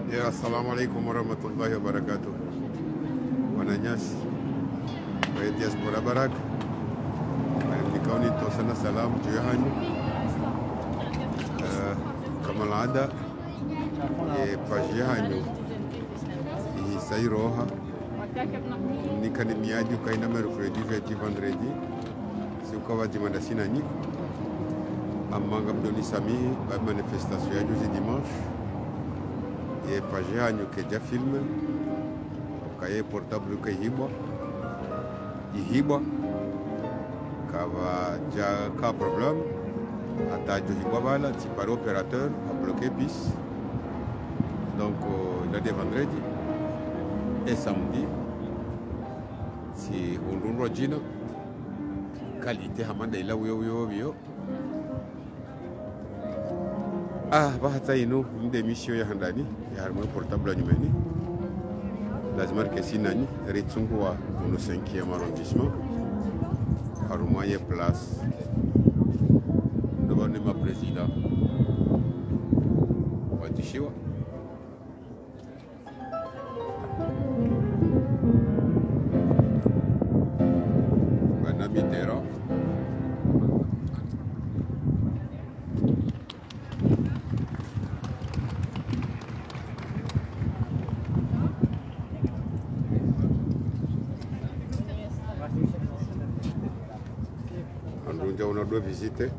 Ya, assalamualaikum warahmatullahi wabarakatuh. Wananyasi wa diaspora barak nikaoni tosana salamu juu yanyu kama laada page yanyu isairoha nikanimiaju kaina mercredi jeudi vendredi siukawa dimanda sinani amanga mdoni samihi ba manifestation ya juzi dimanche e page yanyu keja filme kaye portable kahibwa ihibwa kava ja ka problème atajo hibwa bala ti par opérateur a bloqué bis donc il a des vendredi et samedi si unrunro jina qualité hamanda ila wiyo bahata ino mde mission ya handani ya harmo portable nyumeni lazima ke sinani ritsungu wa no 5e arrondissement harumaye place devant ma président watishiwa bana mitera on doit visiter.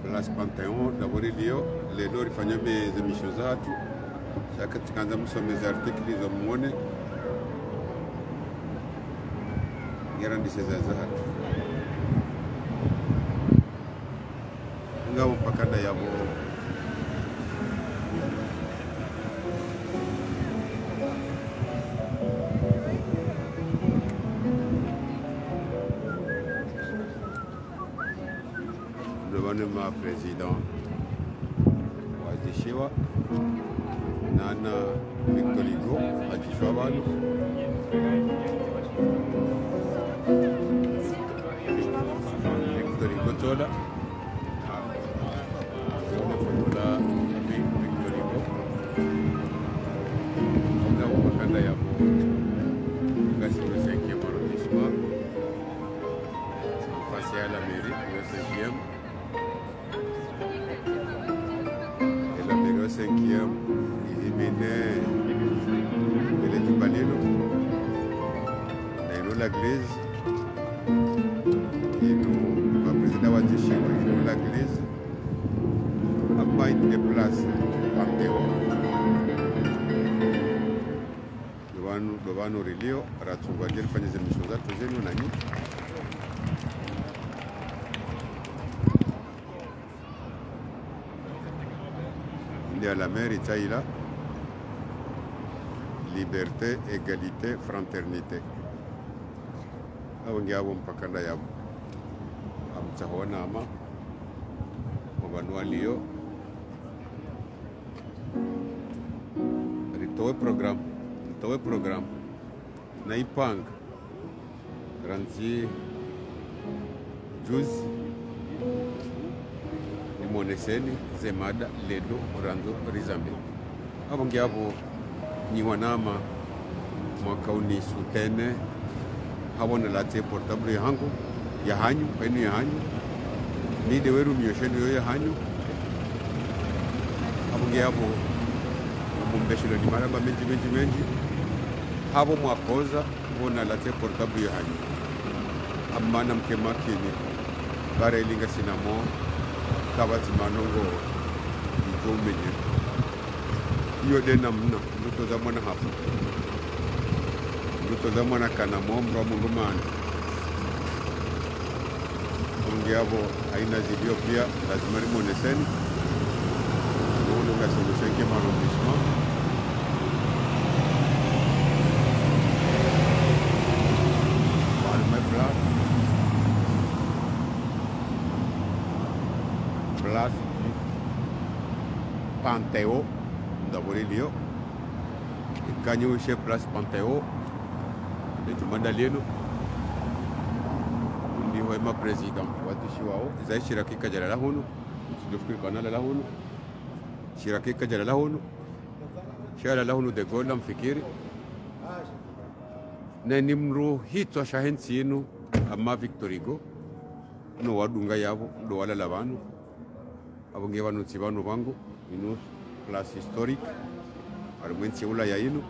Place Panthéon d'abord ilio leo rifanya emissions zatu shaka tukaanza msomeza artikli za muone ngera ndiseza zatu ngao pakanda yabo ma président watishiwa nana Victor Hugo atishwa bano Victor Hugo tola fotola Victor Hugo ngao makanda yabo ngasi le 5e arrondissement face à la mairie le 5e 5e éliminait les Timbalino et nous l'église et nous le président Watishiwa et nous l'église a pas été déplacé par Théo devant nos religions ratsuva dire fanya emissions za tuzeni nani à la mer Itaïla, liberté, égalité, fraternité. Awangi abo mpakanda yabo amtahona ama wabanua lio ritowe program na ipanga ranzi juzi moneseni zemada lelo ranzo rizambe abonge abo ni wanama mwaka uni sutene habona late portable yangu ya hanyu penu ya hanyu ni de weru miyosheni yo ya hanyu abonge abo mumbeshelo ni maraba menji habo mwakoza bona late portable ya hanyu amana mkemakini bara ilinga sinamo kabati manongo kwa umenye hiyo de namna ndoto za mwana hapo ndoto za mwana kana mombo wa mungumani ongeavo aina zilio pia lazima rimoneseni ndio ngasulusenke arrondissement place Panthéon ndabolelio ikanyushe place Panthéon letu mandalieno ndiho ema president watishi wao izai shirakika jalala hunu sidofikiri kanala la hunu shirakika jalala hunu shala la hunu de Gaulle mfikiri na nimru hitwa shahensi yenu ama Victor Hugo no wadunga yabo ndo wala labanu abonge banu tsibanu bangu inu place historique arumwensi ula ya inu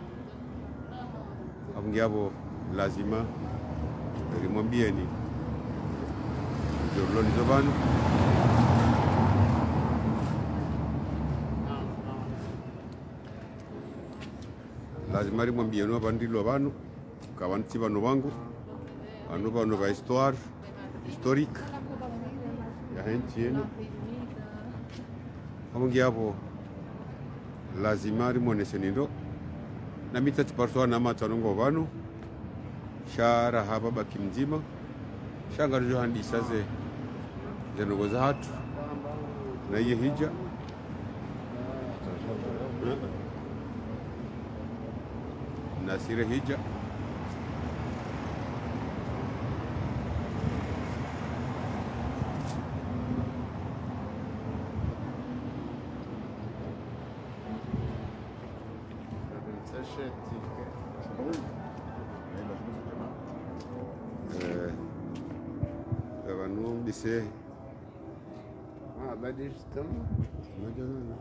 abonge abo lazima rimwambieni jorloni zobanu lazima rimwambieni abandilo banu kabanti banu bangu anu banu ba histoire historique ya henti yenu abonge abo lazima rimoneseni ndo na mitati parsoa na matanongo banu shara haba baki mzima shanga njo handisa ze zenogo za hatu na iye hija na sire hija Disse بعد يشتم ما جانا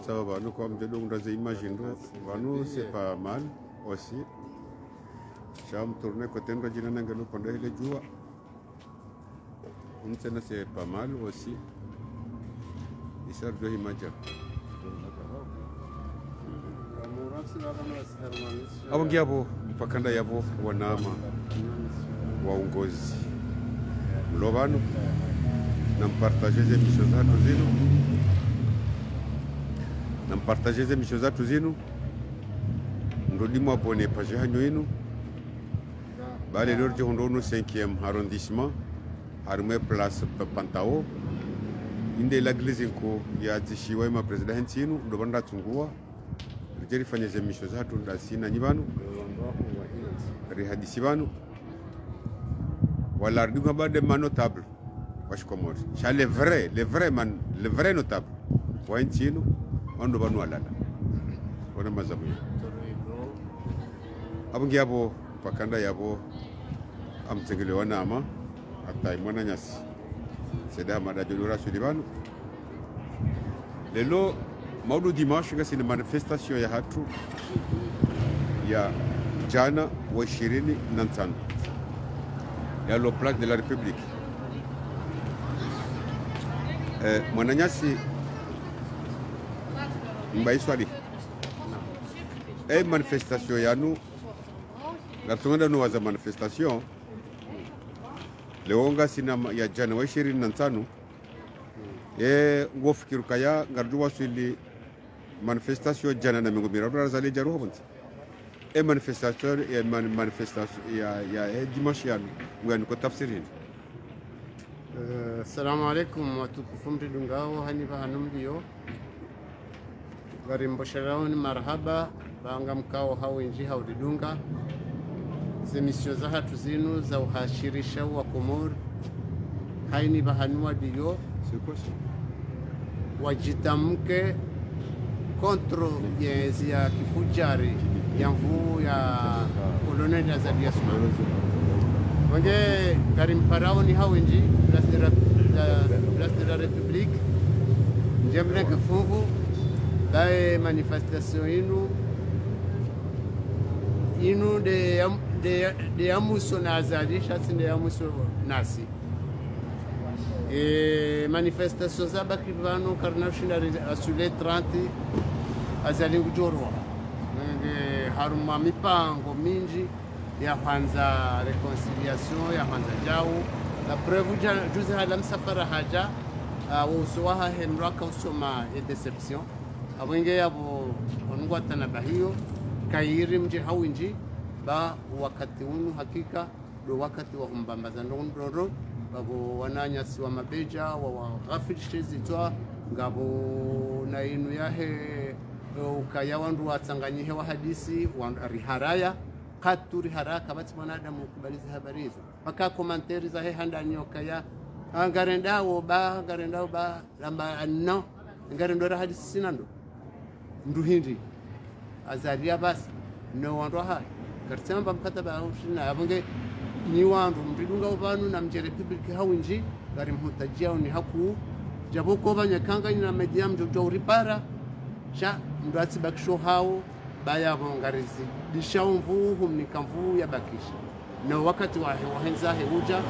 ça va nous comme de donc dans imagine nous c'est pas mal aussi cham tourner côté ndo jina nanga no pande ile jua unsena c'est pas mal aussi isar do imaja abonge abo mpakanda yabo wanama waongozi mlobano na mpartager emission zatu zinu na mpartager emission zatu zinu ndodimo abone page hanyo inu bale lorje hondono 5e arrondissement harme place Panthéon inde l'église ko ya tishiwa ma president inu ndo banda tungua jeri fanya emission zatu ndasina nyibanu rihadisi banu wala rdunga bade man notable washkomori cha les vrais notables waintino ondo banu walala wana mazamu abungi yabo pakanda yabo amtengele wanama atai mwana nyasi seda madajulura sulibanu lelo maudu dimanche ngasi ni manifestation ya hatu ya jana wa 25 ya lo plaque de la République mwananyasi mbaiswali manifestation yanu ngatunganda no waza manifestation leonga sina ya jana wa 25 ngofikiru kaya ngardu wasili manifestation jana na mingo mirabra zali jaru hobonti manifestation ya dimanche yanu ngani ko tafsirini. Assalamu alaikum watukufu mridungao hani bahanumdiyo garimbosharaoni marhaba banga mkao hawinji hauridunga zemisio za hatu zinu za uhashirisha wa Komoro haini bahanua diyo wajitamke kontro yezi ya kifujari ya mvuu ya koloneli ya Zadia Sumana wange karimparao ni hawinji place de la République njemre kifungu dae manifestation inu de de amuso na azalisha sinde amuso nasi manifestation zaba kivano karna shinda asule 30 azali kujorwa haruma mipango mingi ya kwanza reconciliation ya kwanza jao la preuve juzi hala msafara haja usuwaha henraka usoma e deception abwenge yabo onungwa tanabahiyo kairi mji hawinji ba wakati unu hakika do wakati wa kumbambaza ndondoro babo wananyasi wa mabeja wa ghafishe zitwa ngabo na inu yahe ukaya wandu watsanganyihe wa hadisi wa riharaya katuri haraka bati mwanadamu kubaliza habari hizo paka komanteri za he handani ukaya ngarendawo ba lamba no ngarendora hadisi sinando nduhindi azaria basi no wandu hai karsamba mkataba au shina abonge ni wandu mridunga ubanu na mje republic hawinji gari mhutajia ni haku jabo ko banyakanga na media mjojo ripara sha ndwatsi bakisho hao baya bongarizi dishaumvu humnikamvu ya bakisha na wakati wa henza heruja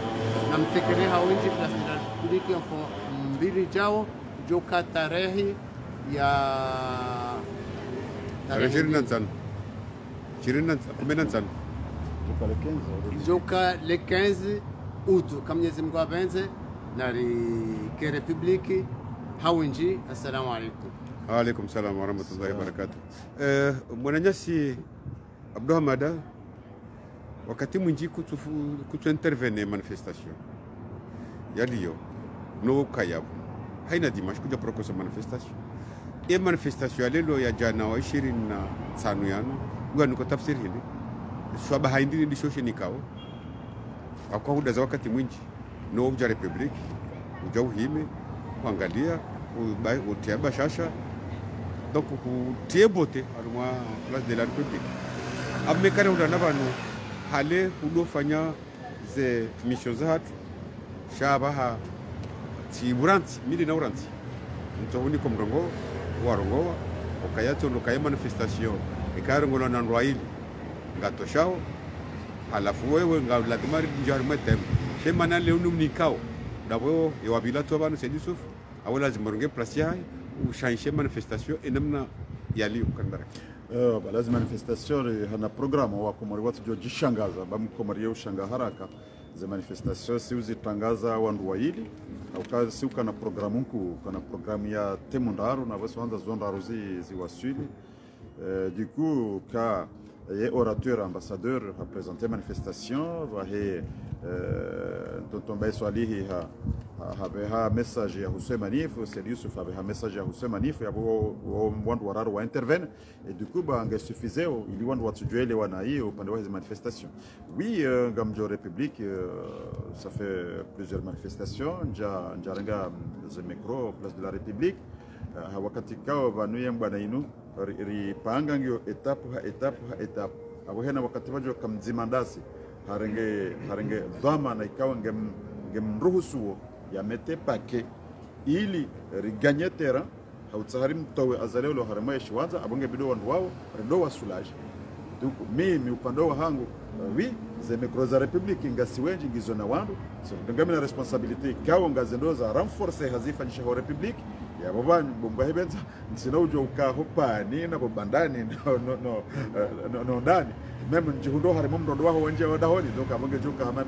na mtekere hawinji plastika kuliki mfo mbili jao joka tarehe ya tarehe 25 joka le 15 août kama Mwenyezi Mungu apenze na ke republiki hawinji. Assalamu alaikum. Wa alaikum salam wa rahmatullahi wa barakatuh. Mwananyasi Abdou Hamada wakati mwingi kutu intervenir manifestation yaliyo no kayabu haina dimash kuja proposa manifestation e manifestation lelo ya jana wa 25 yano ngani ko tafsiri hili swaba haindini dishoshe nikao akwa huda za wakati mwingi no uja republic uja uhime kuangalia utiaba shasha donc kutie bote alwa place de la République amekare huda nabanu hale hudofanya ze mission za hatu shabaha tiburanti mili na uranti mtohuni kwa mrongo warongowa okayato ndokaye manifestation ikarongola na ndwaili ngatoshao halafu wewe ngaladimari njarme tem shemana leo numnikao dabo yawabila to banu sedi suf awala zimaronge place ya ushanshe manifestation enamna yali ukandara lazima manifestation hana programu wa komori watu jojishangaza bamkomori ushanga haraka za manifestation si uzitangaza wandu waili au kazi si ukana programu kana programu ya temundaro na basi wanda zonda rozi wasuli du coup ka et orateur ambassadeur a présenté manifestation va he tonton bay swalihi ha message ya Hussein Manif c'est Yusuf avait un message ya Hussein Manif ya wandu wararo wa intervene et du coup ba suffisait il wandu watu juele wanai upande wa manifestation oui gamjo république ça fait plusieurs manifestations njarenga ze micro place de la République wakati kao vanuye mbana inu ripanga ngio etape abo hena wakati bajo kamzimandasi harenge dhama na ikawa ngemruhusuo ya mete pake ili riganye terrain hautsahari mtowe azalelo harama yeshwanza abonge bido wandu wao redo wa soulage donc mimi upande wa hangu oui ze micro za République ngasiwenji ngizo na wandu so ngamina responsabilité kao ngazendo za renforcer hazifa nisha wa République ya baba bomba hebenza nsina ujo ukahopani na bobandani no ndani même njihundo harimo mrondo wao wanje wadahoni donc abonge joka hama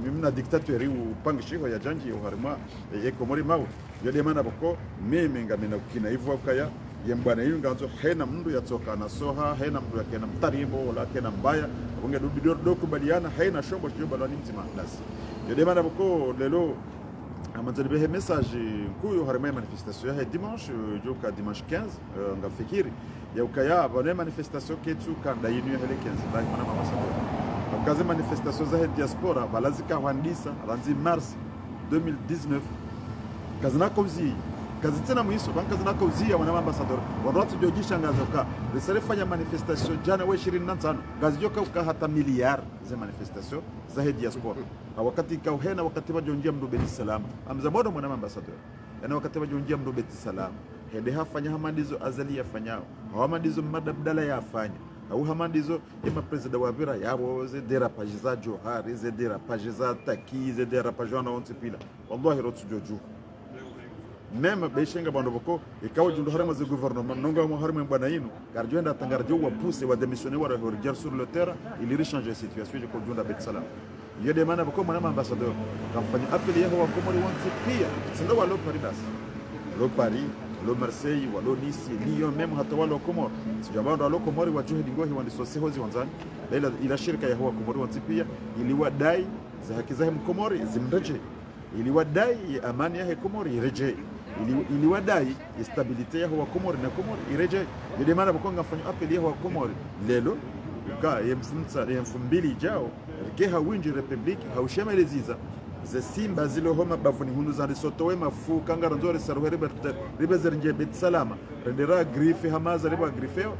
mimna dictateur upangishiho ya janji harima yeko muri mawu yode mana boko mimi ngamina ukina hivyo kaya yembwana hiyo nganzo hena mndu yatoka na soha hena mndu yakena mtarimbo wala kena mbaya abonge do kubaliana hena shombo shombo la nimzima nasi yode mana boko lelo amanzalibe message kuyo harima manifestation ya dimanche joka dimanche 15 ngafikiri ya ukaya bone manifestation ketu kanda yinu ya hele 15 bali mana mama sababu kazi manifestation za diaspora balazika handisa ranzi mars 2019 kazina kozi kazi tena mwiso banka zina kozi ya wana ambassador watu jojisha ngazoka lisarifanya manifestation jana wa 25 kazi joka uka hata miliard za manifestation za diaspora wakati kauhena wakati bajonjia mdobeti salama amzamodo mwana ambassador yana wakati bajonjia mdobeti salama hede hafanya hamadizo azali yafanyao hawamandizo madabdala yafanya au hamandizo ema presida wa bira yabo ze derapage za Johari ze derapage za Taki ze derapage wana onti pila wallahi rotsu joju même beshenga bando boko ikawa jundu harama ze gouvernement nonga mo harama bana yinu garjenda tangarjo wa pousser wa démissionner wa regarder sur le terrain il irait changer situation je ko junda bet salam yede mana bako mana ambassadeur kamfanya appel yao wa komori wanti pia sindo wa lo Paris lo Paris lo Marseille wa lo Nice Lyon même hata wa lo Komoro sijabando lo Komori wa juhudi ngohi wa ndisosi hozi wanzani ila shirika ya hawa Komori wanti pia iliwadai za haki za Komori zimreje iliwadai amani ya Komori ireje iliwadai stabilite ya hawa Komori na Komori ireje yede mana bako ngafanya appel ya hawa Komori lelo ka yemfumbili jao keha winji republiki haushemeleziza ze simba zile homa bavuni hundu za risotowe mafu kangara nzore saruhere ribezer nje bet salama rendera grife hamaza riba grifeo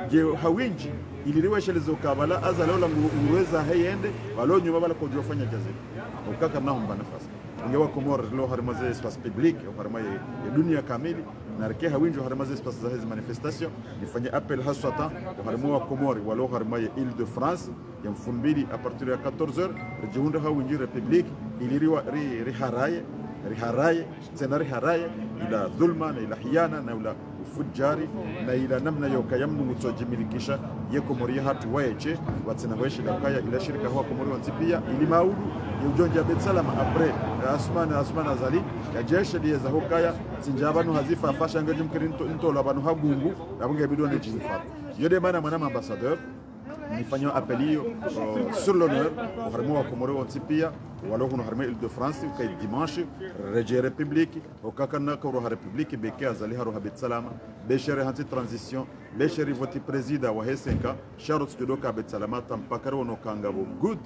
je hawinji iliriwa shelezo kabala azalola nguweza hayende walo nyuma bala ko jofanya jazi ukaka naomba nafasi ngewa Komoro lo harmaze espace public harmaye ya dunia kamili na rekeha winjo harmaze espace za hizi manifestation nifanye appel haswata harmo wa Komori walo harmaye Île-de-France ya mfumbili a partir ya 14h rejunda hawinji republic iliriwa riharaye tena riharaye ila dhulma na ila hiyana na ila ufujari na ila namna yoka yamnu mutojimilikisha ye Komori hatu waeche watsena weshi dakaya ila shirika hawa Komori wanzipia ili maudu yujonja bet salama apre asman azali ya jeshi lieza hokaya sinjabanu hazifa afasha ngaji mkirinto into labanu hagungu labunge bidone jizifa yode mana mwana ambassadeur nifanywa appelio sur l'honneur harmo wa Komoro wanzipia walo huno harmo Île-de-France ukay dimanche reje republique okakana ko ro republique beke azali haro habet salama beshere hanti transition beshere voti presida wa hesenka sharot tudoka bet salama tampakaro wono kangabo good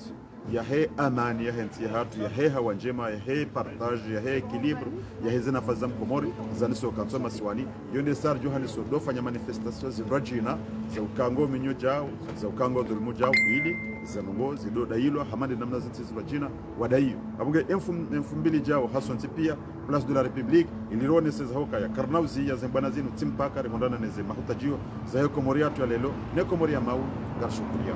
ya he amani ya henti hatu ya he hawa njema ya he partage ya he equilibre ya he zina fazam Komori zaniso kansoma siwani yonde sar Johannes do fanya manifestation zibrajina za ukango minyo jao za ukango dhulmu jao ili zanongo zido dailo hamande namna zitizbrajina wadaiyo abunge M2000 jao hasonti pia place de la République ilirone seza hoka ya karnauzi ya zembana zinu timpaka remondana neze mahutajio za Komori atu ya lelo ne Komori ya mau garshukuria.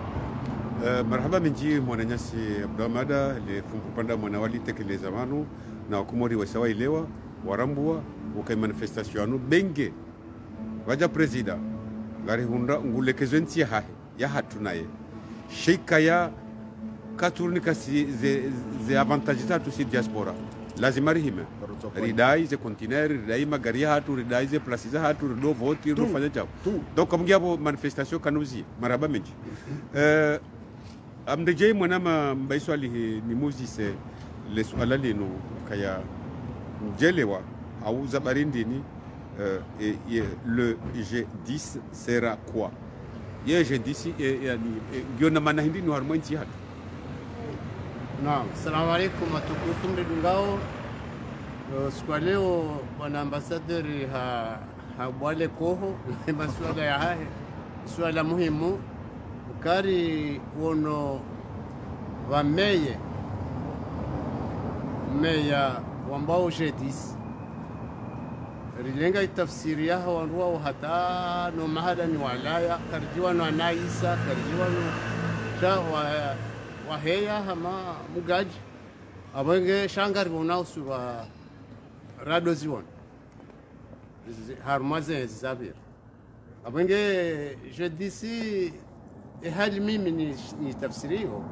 Marhaba minji mwananyasi Abdamada le fumpanda mwanawali tekeleza manu na Komori wasawa ilewa warambua ukai manifestation benge waja presida gari hunda ngulekezenti ya hatunaye sheika ya katurni kasi ze avantage tatu si diaspora lazima rihime ridai ze container ridai magari hatu ridai ze places hatu rido vote rido fanya chao donc comme hapo manifestation kanuzi marhaba minji amdeje mwanama mbaiswali ni muzise le swala lino kaya mjelewa au zabarindini le G10 sera quoi ye G10 yani giona maana hindi ni harmo nchi hatu. Naam, assalamu alaykum watukufu mridungao. Siku leo bwana ambassadeur habwale koho masuala ya haya swala muhimu kari wono wa meya wambao G10 rilenga itafsiri yao wanduwa hata no mahada ni walaya karjiwa no anaisa karjiwa no cha wa heya hama mugaji abenge shangari wonao suwa rado ziwon harmaze zabir abenge G10 hali mimi ni tafsirio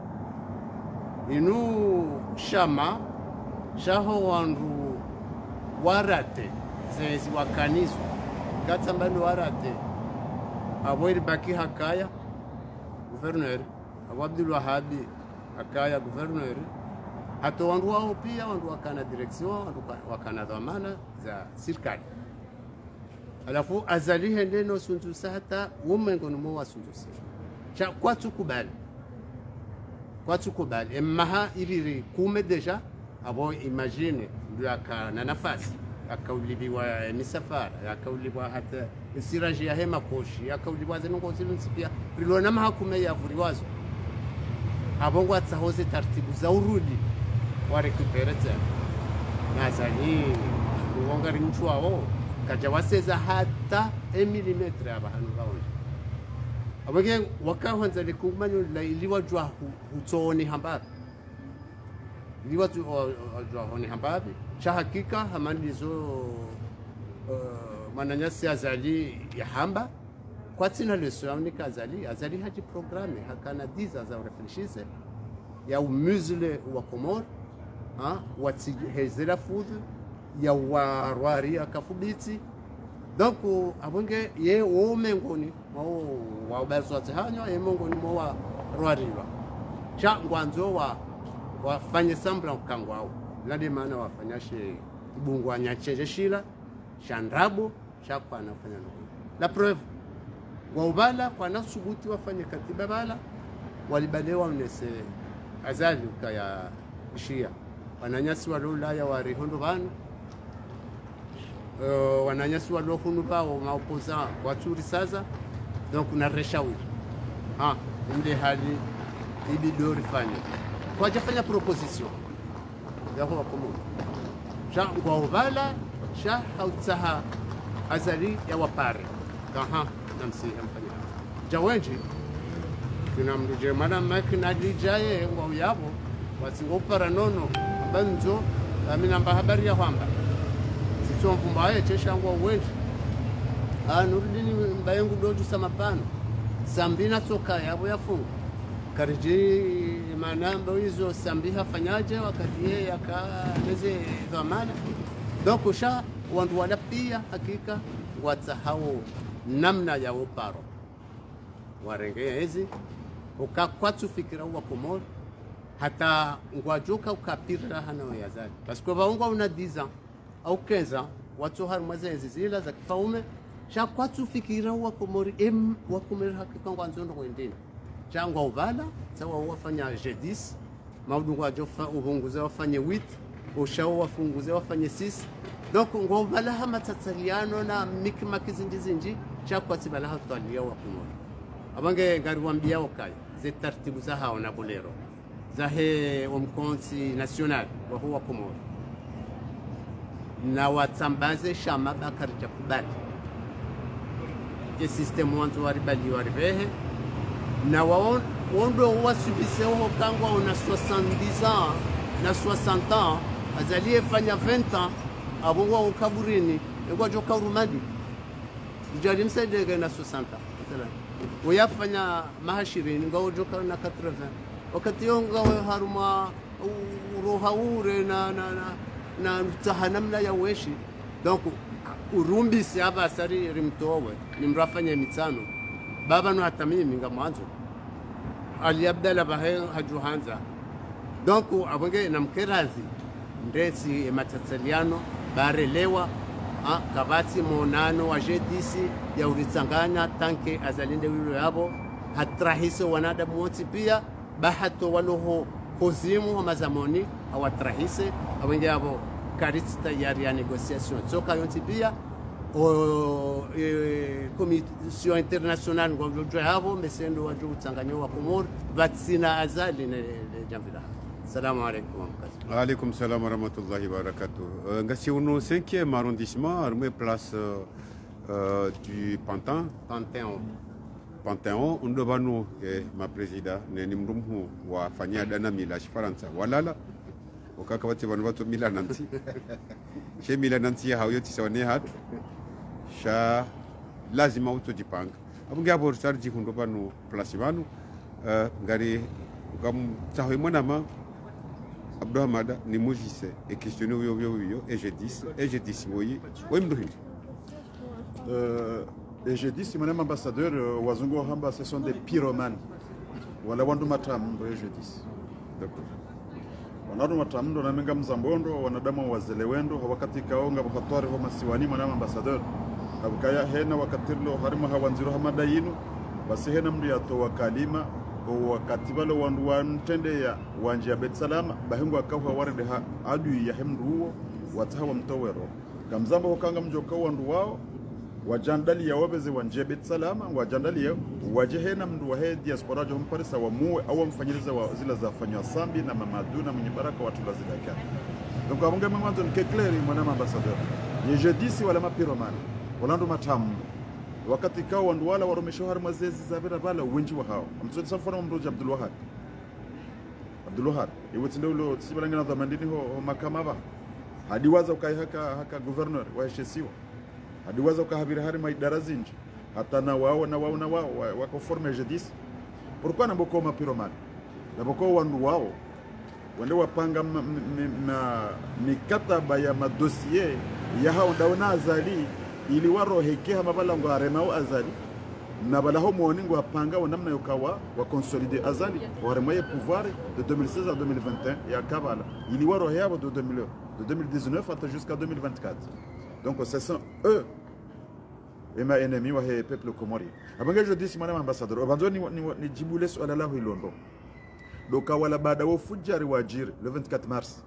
inu shama shaho wandu warate zezi wakanizwa katsambani warate aboiri baki hakaya gouverneur abo Abdul Wahabi hakaya gouverneur hato wandu wao pia wandu wakana direction wandu wakana dhamana za serikali alafu azalihe neno sundusa hata umengo numo wa sundusa cha kwatu kubali emaha iliri kume deja abo imagine ndio akana nafasi akaulibiwa misafara akaulibiwa hata siraji ya hema koshi akaulibiwa zinongo zilunzipia rilona mahakume ya vuriwazo abongo atsahoze taratibu za urudi wa recupere tena nazani uongari mchwao kaja waseza hata milimetre abahanu baone abage wakaanza likumanya la iliwajwa hutoni hambabi iliwajwa honi hambabi cha hakika hamanizo mananyasi azali ya hamba kwa tina leso amnika azali haji programe hakana diza za refreshise ya umuzle wa Komor wati hezela food ya warwari akafubiti donc abonge ye o mengoni wa bazwati hanyo ye mengoni mo wa rwariwa cha ngwanzo wafanye sambla kangwao lade maana wafanyashe ibungwanya chejeshila shandrabo chakwa anafanya nini la preuve wa ubala kwa nasubuti wafanye katiba bala walibalewa mnese azali kaya shia wananyasi walolaya warihondo banu wananyasi walohunu bao maopoza waturi sasa donc na reshawi inde hali ibidori fanya kwa jafanya proposition ya kwa komo cha kwa ubala cha hautaha azali ya wapare namsi hamfanya jawenji kuna mduje mana makina dijaye ngwa yabo wasingopara nono banzo amina habari ya kwamba sio mfumbaye chesha ngwa wenji nurudini mbayengu doju samapano sambina soka yabo yafunga kariji manamba hizo sambiha fanyaje wakati yeye akaleze dhamana donc sha wandu wala pia hakika watsahau namna ya uparo warengea hizi ukakwatu fikira wa Komor hata ngwajoka ukapira hana yazali parce que baungwa una 10 ans au 15 ans watu harmaze zizila za kifaume cha kwatu fikira wa Komor wa Komor hakika ngwanzo ndo kwendeni changwa uvala sawa wafanya G10 maudu wajofa ubunguze wafanye 8 ushao wafunguze wafanye 6 donc ngovala hama tatsaliano na mikima kizinji cha kwati bala hatwalia wa Komor abange ngari wambia wakaya ze taratibu za hao na bolero za he omkonsi national wa huwa Komor na watsambaze shama bakari cha kubali ke system wanzo waribali waribehe na wondo wasubise ho kangwa una 70 ans na 60 ans azalie fanya 20 ans abongwa ukaburini egwa joka urumadi jali msaidege na 60 ans uyafanya mahashirini ngao joka na 80 wakati yonga haruma urohaure na tahanamna ya weshi donc urumbi si aba sari rimtowe nimrafanya mitsano baba no hata mimi ngamwanzo Ali Abdalla bahe hajuhanza donc abonge namkerazi ndesi matatsaliano barelewa kabati monano wa G10 ya uritsanganya tanke azalinde wilo yabo hatrahise wanadamu wote pia bahato waloho kozimu wa mazamoni awatrahise abonge yabo karisi tayari ya negociation soka yonti pia commission internationale ngomjo yabo mesendo waju utsanganyo wa Komor vatsina azali ne jamvila. Assalamu alaykum. Wa alaykum salam wa rahmatullahi wa barakatuh. Ngasi uno 5e arrondissement armé place du Panthéon undo banu ma presida ne nimrumhu wa fanya dana mila Faransa walala ukaka wati banu watu mila nanti she mila nanti hawyo tisawane hatu sha lazima utojipanga abunge abo charji hundo banu place banu ngari ukam tahoy monama Abdou Hamada ni mojise et questionner yo et je dis moyi wemduhindi et je dis si mon ambassadeur wazungu hamba ce sont des pyromanes wala wandu matamu et je dis d'accord wanadu matamu na menga mzambondo wanadamu wazelewendo wakati kaonga bakatwari ho masiwani mwana ambassadeur abukaya hena wakatirlo harima hawanziro hamada yinu basi hena mndu yato wakalima wakati balo wandu wantende ya wanje ya Betsalama bahingu akawa warede ha adu ya hemdu huo watahawa mtowero kamzambo hokanga mjoka wandu wao wajandali ya wabeze wanje Betsalama wajandali ya wajehena mndu wahe diaspora jo mparisa wa muwe au mfanyiliza wa zila za fanywa sambi na mamadu na mwenye baraka watu lazila kia donc amunga mwanzo nkekleri mwana ambassadeur ni je dis wala mapiromani walandu matamu wakati kao wandu wala waromesha har mazezi za bera bala wenji wa hao mtsodi samfona mroja Abdul Wahab iwe tindolo tsibalanga na dhamandini ho makama ba hadi waza ukai haka governor wa heshesiwa hadi waza ukahabira hari maidara zinji hata na wao wako forme jedis pourquoi naboko mapiromani naboko wandu wao wende wapanga mikataba ya madossier ya hao ndaona azali ili warohekeha mabalango aremao azali na balaho moningo wapanga wanamna yokawa wa consolider azali waremaye pouvoir de 2016 à 2021 ya kabala ili warohea de 2019 jusqu'à 2024. Donc ce sont eux et ma ennemi wa peuple comorien. Abanga je dis madame ambassadeur abanzo ni jibule swala la hilondo doka wala baada wa fujari wajir le 24 mars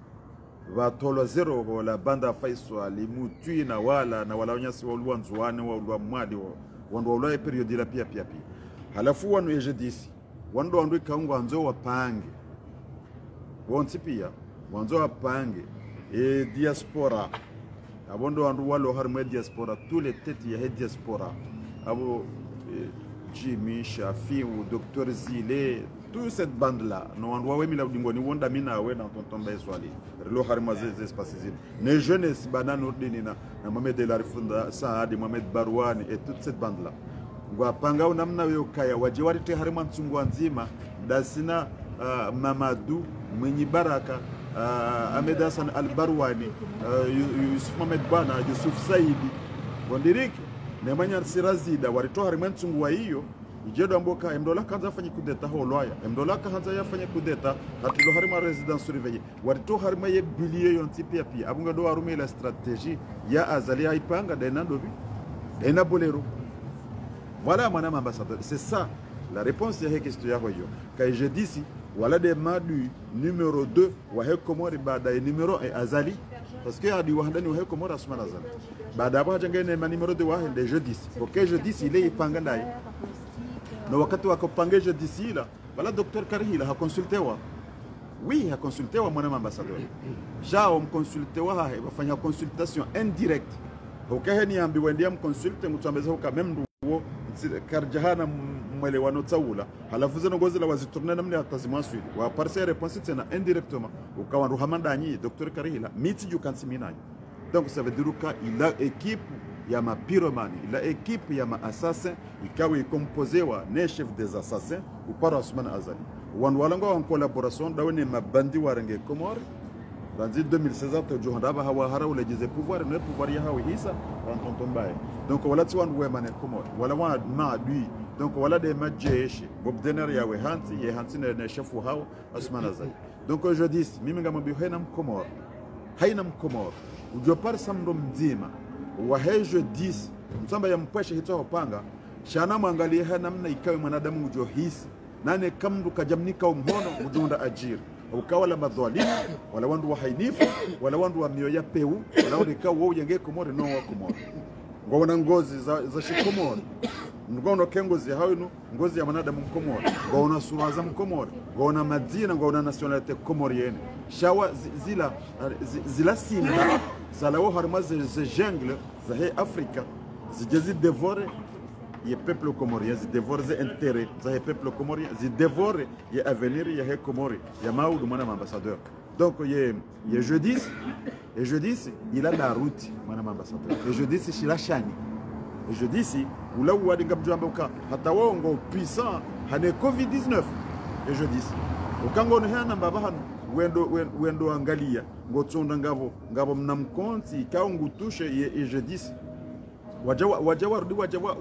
va tolo zero wala banda faiswa limutui na wala onyasi wa luanzuane wa luamwadi wando wala periodi la pia halafu wanu ejedisi wando kaungo anzo wapange wonti pia wanzo wapange e diaspora abondo wandu walo harme diaspora tous les têtes ya diaspora abo Jimmy Shafi ou Docteur Zile toute cette bande là no wandu wawe mila udingoni wonda mina we na tonton Baiswali relo harma ze espaces ne jeunesse banane ordinina na Mohamed El Arifunda Saadi Mohamed Barouani et toute cette bande là ngwa panga unamna we ukaya waje warite harma ntsungwa nzima dasina Mamadou Mwenye Baraka Ahmed Hassan Al-Barouani Yusuf Mohamed Bana Yusuf Saidi Bondiriki Nemanya Sirazida warito harma ntsungwa hiyo ijedo amboka emdola kanza afanye kudeta holwaya emdola kanza yafanye kudeta hatulo harima residence surveillée warito harima ye bilier yonti pia abunga do arume la stratégie ya azali aipanga dena dobi dena bolero. Voilà madame ambassadeur, c'est ça la réponse ya question ya hoyo kai je disi wala de madu numéro 2 wa hekomori baada numéro 1 azali parce que adi wahandani wa hekomori asmana azali baada hapo hajangene numéro 2 wa de je disi OK je disi ile ipanga ndai na wakati wakapangeje d'ici là voilà docteur Karihila ha consultewa oui ha consultewa mwana ambassadeur jao mconsultewa ha bafanya consultation indirecte ukaheni ambiwe ndiye mconsulte mtuambeza uka même nduo karjahana mwelewano tsaula halafu zeno gozela wazitourner namne atazima swili wa parcer réponse tena indirectement ukawa ruhamandanyi docteur Karihila miti jukansiminanyi. Donc ça veut dire qu'il a équipe ya ma pyromane, il a équipe ya ma assassin, ikawa composé wa ne chef des assassins ou par Ousmane Azali. Wanwalango en collaboration dawne ma bandi warenge Komor. Dans 2016 to johanda hawa hara ule jize pouvoir ne pouvoir ya hawa hisa en tontombaye. Donc wala ti wan wemane Komor. Wala wa ma lui. Donc wala de ma jeshi. Bob dener ya we hanti ye hanti ne chef wa hawa Ousmane Azali. Donc je dis mimi ngama bi hainam Komor. Hainam Komor. Ujopar samdo mzima wa hejo 10 msamba ya mpweshe hito hopanga shana mwangalie namna ikawe mwanadamu ujo hisi nane kamdu kajamnika umhono udunda ajiri ukawala madhalimu wala wandu wa hainifu wala wandu wa mioya peu wala wandu ikawa wao yenge Komori no wa Komori ngona ngozi za shikomori ngono kengozi hawinu ngozi ya mwanadamu Komori ngona sura za Komori ngona madina ngona nationalite komorienne shawa zila simba zalawo harma ze jungle za he Afrika zijezi devore ye peuple comorien zi devore ze intérêt za he peuple comorien zi devore ye avenir ya he Komori ya maudu mwana ambassadeur. Donc ye jeudi et jeudi il a la route mwana ambassadeur et jeudi c'est chez la chani et jeudi si ula wadi ngabjamba uka hata wongo puissant hane covid-19 et jeudi ukango ne hana mbaba wendo angalia ngotsonda ngabo mnamkonti kaungutushe ye jeudi waja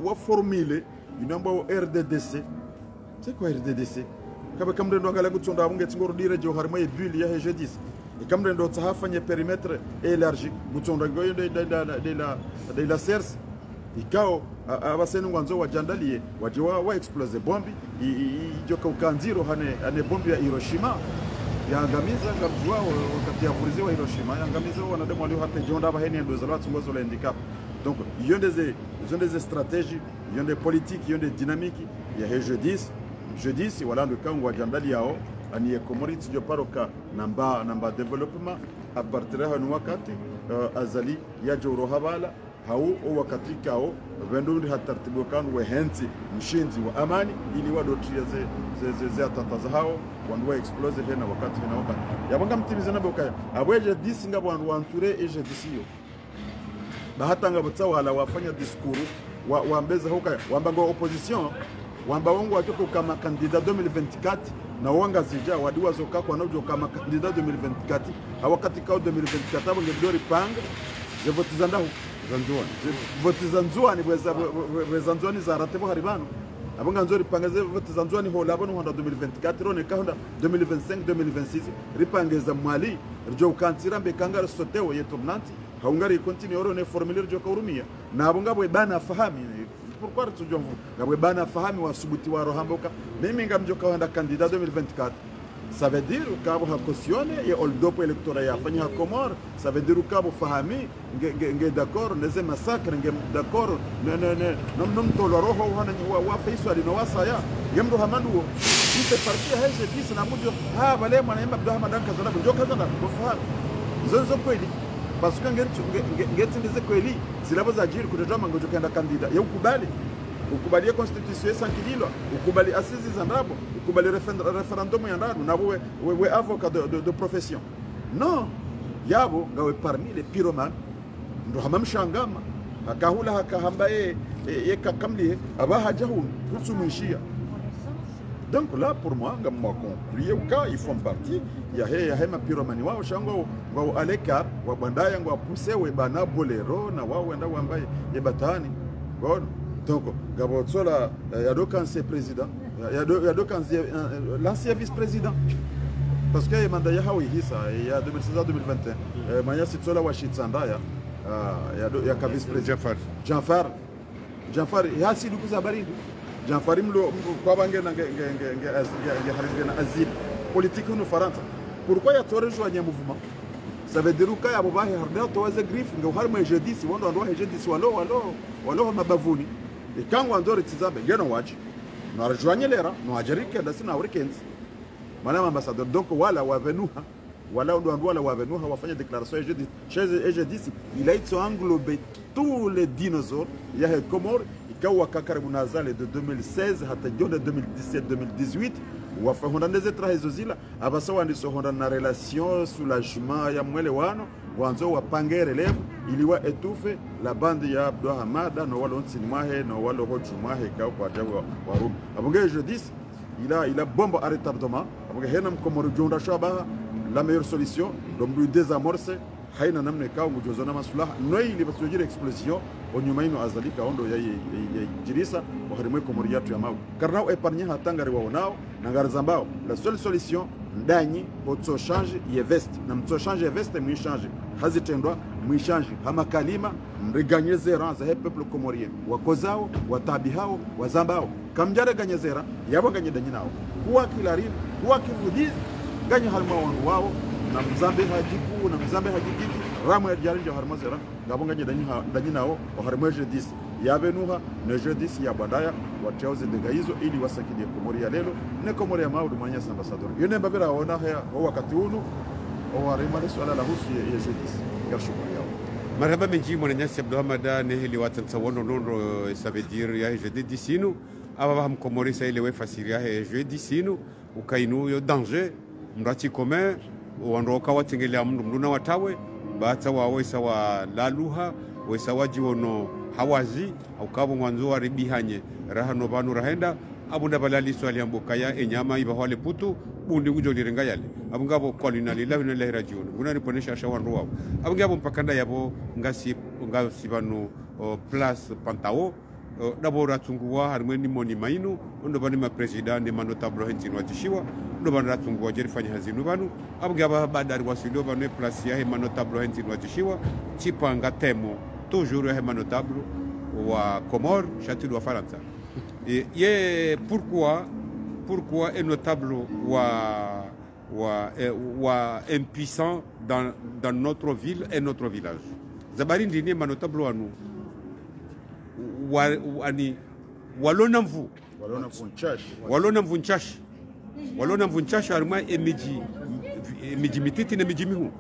wa formule inombo RDDC. C'est quoi RDDC? Kabe kamrendo angala ngutsonda abunge tsingoro dire jo harma ye bulle ya jeudi et kamrendo tsahafanye périmètre élargi ngutsonda ngoyo de la CERS ikao abasenu ngwanzo wajandalie waje wa explose bombi ijoka ukanziro hane bombi ya Hiroshima yangamiza ngabjwa wakati ya furizi wa Hiroshima yangamiza wanadamu walio hata jonda baheni ndo zalwa tungozo la handicap. Donc il y a des stratégies, il y a des politiques, il y a des dynamiques. Il y a jeudi si voilà le cas où wajandali yao ani Komori tijo paroka namba développement à partir de wakati azali ya joro habala hau o wakati kao vendundi hataratibu kanu wehenzi mshinzi wa amani ili wadotia ze atataza hao wandu wa explose hena wakati hena wakati yabanga mtimize nabo kaya abweje disinga wandu wanture eje disiyo bahatanga butsawa ala wafanya diskuru wambeza huka wambanga opposition wamba wangu wachoko kama candidat 2024 na wanga zija wadiwa zoka kwa nojo kama candidat 2024 awakati kao 2024 abo ngebdori panga je votizanda hu votizanzuani bwezanzuani za ratebo haribano abanga nzori pangaze votizanzuani ho labano honda 2024 rone ka honda 2025 2026 ripangeza mwali rjo kantira mbekanga soteo yetomnanti haungari continue rone formulaire jo kaurumia na abanga bwe bana fahami pourquoi tu jonvu ngabwe bana fahami wasubuti wa rohamboka mimi ngamjoka honda candidat 2024. Ça veut dire kabo hakosione ya oldopo electoral ya fanya Comore, ça veut dire kabo fahami nge d'accord neze massacre nge d'accord non toloro ho hana wa faiso ali no wasaya yemdo hamanu ite parti haje disi na mujo ha bale mwana yemba bdo hamadan kazana mujo kazana ko fahami zonzo kweli parce que ngeti ndize kweli zilabo za jiri kutotama ngojo kenda kandida ya ukubali ukubali constitution sankililo ukubali assise za ndabo ukubali referendum ya ndabo na we avocat de profession non yabo ngawe parmi les pyromanes ndo hamamshangama akahula hakahamba ye kakamli abahajahu kutsumishia. Donc là pour moi ngam conclure ka ils font partie ya hema pyromani wao shango wao aleka wa bandaya ngo apuse we bana bolero na wao enda wambaye ye batani bon. Donc, Gabotsola, il y a deux anciens présidents, il y a deux l'ancien vice-président. Parce que il y a 2016-2021. Maya Sitsola Washitsandaya, il y a vice-président. Janfar, il y a aussi du Kouzabarindu. Janfar, il y a asile politique ou France. Pourquoi il y a trois rejoints un mouvement? Ça veut dire que y a beaucoup de griffes, il y a des jeudi, si on doit jeudi, walo mabavuni. Et quand on doit retizabe, geno wachi. No rejoignez l'era, no ajerike da sina weekends. Madame ambassadeur, donc wala wavenuha, wala wala wavenuha wafanya déclaration et je dis il a été englobé tous les dinosaures, il y a Comore, ikawa kakaribu nazale de 2016 hata jone 2017 2018. Wafahonda ndeze trahezo zila abasawa ndiso honda na relation soulagement ya mwele wano wanzo wapangere levu iliwa etufe la bande ya Abdou Hamada no walo nsinimwahe no walo hojumahe kao kwa jabu warumu abonge je dis il a bombe à retardement abonge hena mkomoru jonda shaba la meilleure solution donc lui désamorcer haina namne kao ngujozona masulaha no ili basujira explosion onyumaino azalika ondo ya jirisa waharimwe komori yatu ya mau karnao epargne hatangari waonao nangarzambao la seule solution ndani otso change yevest na mtso change yevest mu change hazitendwa mu change hama kalima mreganye zera za peuple comorien wakozao watabi hao wazambao kamjare ganye zera yabo ganye danyi nao kuwa kilarin kuwa kivudizi ganye halma wao na mzambe hajiku na mzambe hajikiti ramu ya jarinjo harma zera ngabonga danyi nao harma je 10 yabenuha na je 10 ya badaya watauze degaizo ili wasakidie komori ya lelo ne komori ya maudu manya ambassadeur yone mbabira ona haya wakati hunu o harima swala la husu ya je 10 ya shukrani yao marhaba menji mwananyasi Abdou Hamada ne heli watan sawono nondo ça veut dire ya je 10 sinu aba ham komori sa ile we fasiri ya je 10 sinu ukainu yo danger mrati commun wandoka watengelea mndu na watawe baata wawe sawa laluha we sawa jiwono hawazi au kabo mwanzo waribihanye rahano banu rahenda abunda balali swali ambokaya enyama iba wale putu bundi ngujo lirenga yale abungabo kolina lillahi na ilahi rajiun guna riponesha shawanro wao abungabo mpakanda yabo ngasi banu place pantao d'abord atungwa harmwe ni moni mainu ndo bani ma president de manotable hentino atishiwa ndo bani atungwa jerifanya hazinu banu abungaba badari wasilio banu place ya manotable hentino atishiwa chipanga temo toujours ya manotable wa Comore château wa Faransa et pourquoi un notable wa impuissant dans notre ville et notre village zabari ndini manotable wanu wani walona mvunchashi arima emiji mititi na miji mihu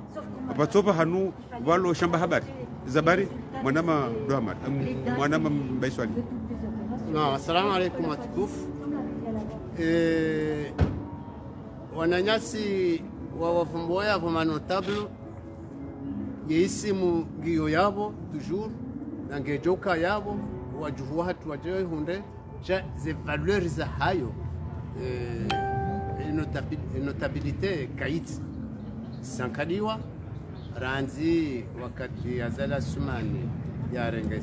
apatoba hanu walo shamba habari zabari mwanama Muhammad mwanama Baiswali. No, assalamu alaikum watukufu. Wananyasi wa wafumboya wa notable yeisimu giyo yabo toujours na ngejoka yabo wajuhu hatu wajewe hunde cha ze valeurs za hayo notabilite kaiti sankaliwa ranzi wakati azala sumani ya renga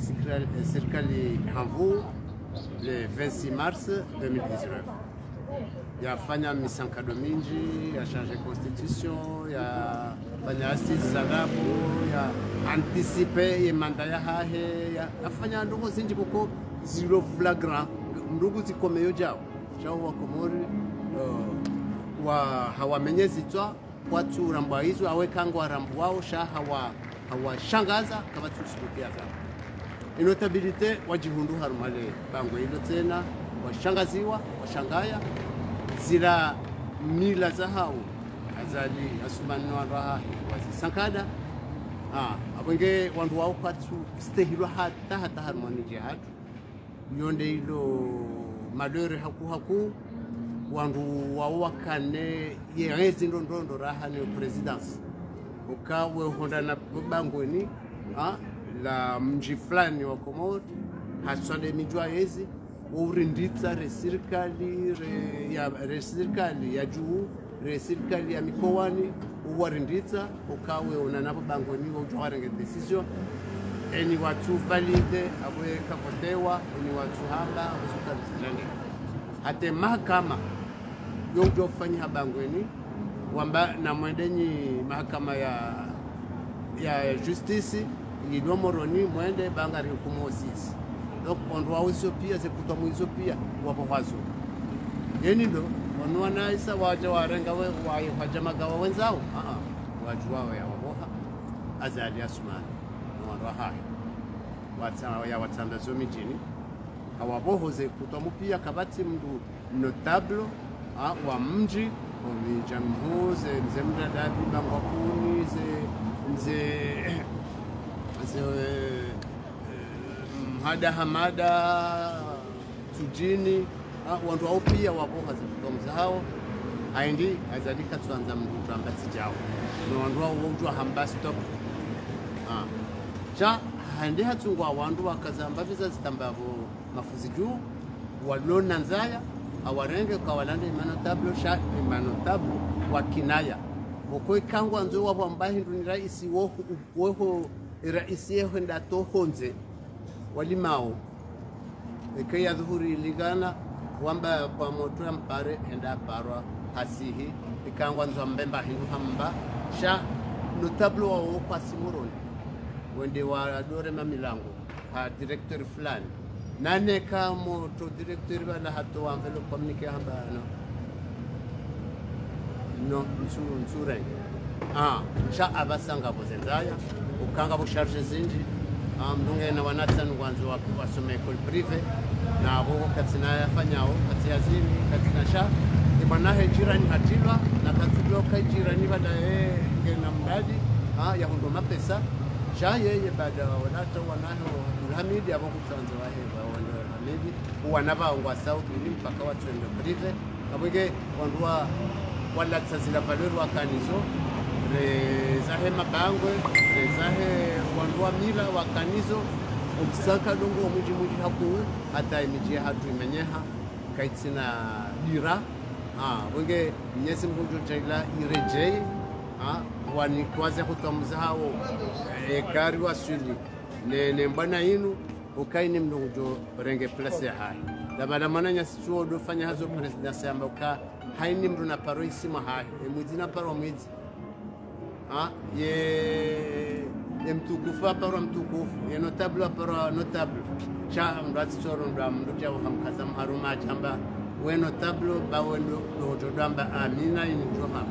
serikali hamvu le 26 mars 2019 yafanya misankado mingi ya change constitution ya fanya assise zarabu ya anticipe ye manda ya hahe ya afanya ndugu zinji kuko zero flagrant ndugu zikomeyo jao chao wa Komori wa hawamenyezi twa watu rambwa hizo awekangwa rambu wao sha hawashangaza kama tusikia za inotabilite wajihundu harumale bango hilo tena washangaziwa washangaya zila mila za hao azali asumani wa wazisankada abenge wandu wao kwatu stehilwa hata harumani jihad yonde hilo malore haku wandu wao wakane yerezi ndondo raha ni presidence ukawe honda na bangoni la mji fulani wa Komori haswale mijwa yezi urinditsa serikali ya juu serikali ya mikoani uwarinditsa ukawe unanapo bangoni wa ujuharenge decision eni watu valide abwe kapotewa eni watu haba usukarizilani hate mahakama yonjo fanya habangweni wamba na mwendenyi mahakama ya justice ngidwa moroni mwende bangari kumosisi donc on wa Ethiopia zekuta mu Ethiopia wapo kwazo yeni ndo wanwana isa waje warenga we wayo hajama gawa wenzao wajua ya waboha azali asumani ndo hayo watanda zo mijini hawaboho zekuta mu pia kabati mdu notable wa mji ni jamhuze mzemda dabi bangwakuni hamada tujini wandu wao pia waboha zikutomza hao haindi azalika tuanza mtu ambasi jao no wandu wao wujwa hamba stop cha haindi hatungwa wandu wakazamba viza zitambavo mafuzi juu walona nzaya awarenge kwa walande imanotable wakinaya mokwe kangwa nzo wabo ambaye ndo ni raisi woho raisi yeho ndato honze walimao ikaya dhuhuri ligana wamba kwa moto ya mpare enda parwa hasihi ikangwa nzo mbemba hindu hamba sha notable wa kwa simuroni wende wa dore mamilango ha director fulani nane ka moto director bana hato wa mvelo communique hamba no nsure sha abasanga bozenzaya ukanga bo charge zinji mdunge na wanatsan kwanza wasome école privé na abo katsina yafanyao kati yazini katina sha imanahe jirani hatilwa na katilo kai jirani baadaye ngena mradi ya hundo mapesa sha yeye baada wanata wanaho Hamidi abo kutsanza wahe baona Hamidi wanaba ngwa Saudi mpaka watu ndo privé abwege wandwa wala tsazila valeur wakanizo rezahe mabangwe rezahe wandwa mila wakanizo umsaka dongo muji haku hata imiji hatu imenyeha kaitsina dira wenge Mwenyezi Mungu jaila irejei wani kwaze kutomza hao ekari wasuli ne mbana inu ukaini mnunjo renge place hai dabala mananya sio do fanya hazo president amba uka haini mru na paro isima hai mwezi na paro mwezi ye mtukufu paro mtukufu ye notable paro notable cha mrati soro ndo mruja hamkaza haruma jamba we notable bawe ndo jodamba amina ini joma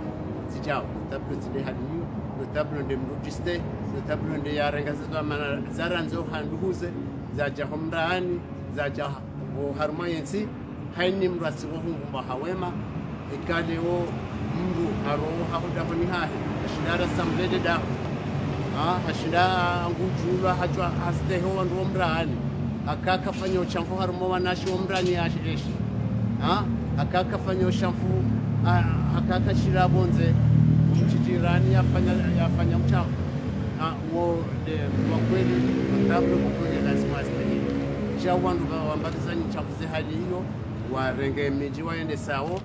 sijao notable tide hadiyo notable ndo mrujiste notable ndo yarenga zetu mana zaranzo handuhuze za jahomraani za haruma yensi haini mrasi wohumba hawema ikale wo mru haro hakuda ni hahe shidara samlede da Hashinda ngujulwa hachwa hasteho wandu omrani akakafanya uchamfu harumo wanashi omrani yasheshi akakafanya uchamfu akakashira bonze mchitirani yafanya uchamfu wo kwa kweli ndablo kwa kweli lazima astahili cha wandu wambakizani uchafu ze hali hiyo warenge miji waende sawo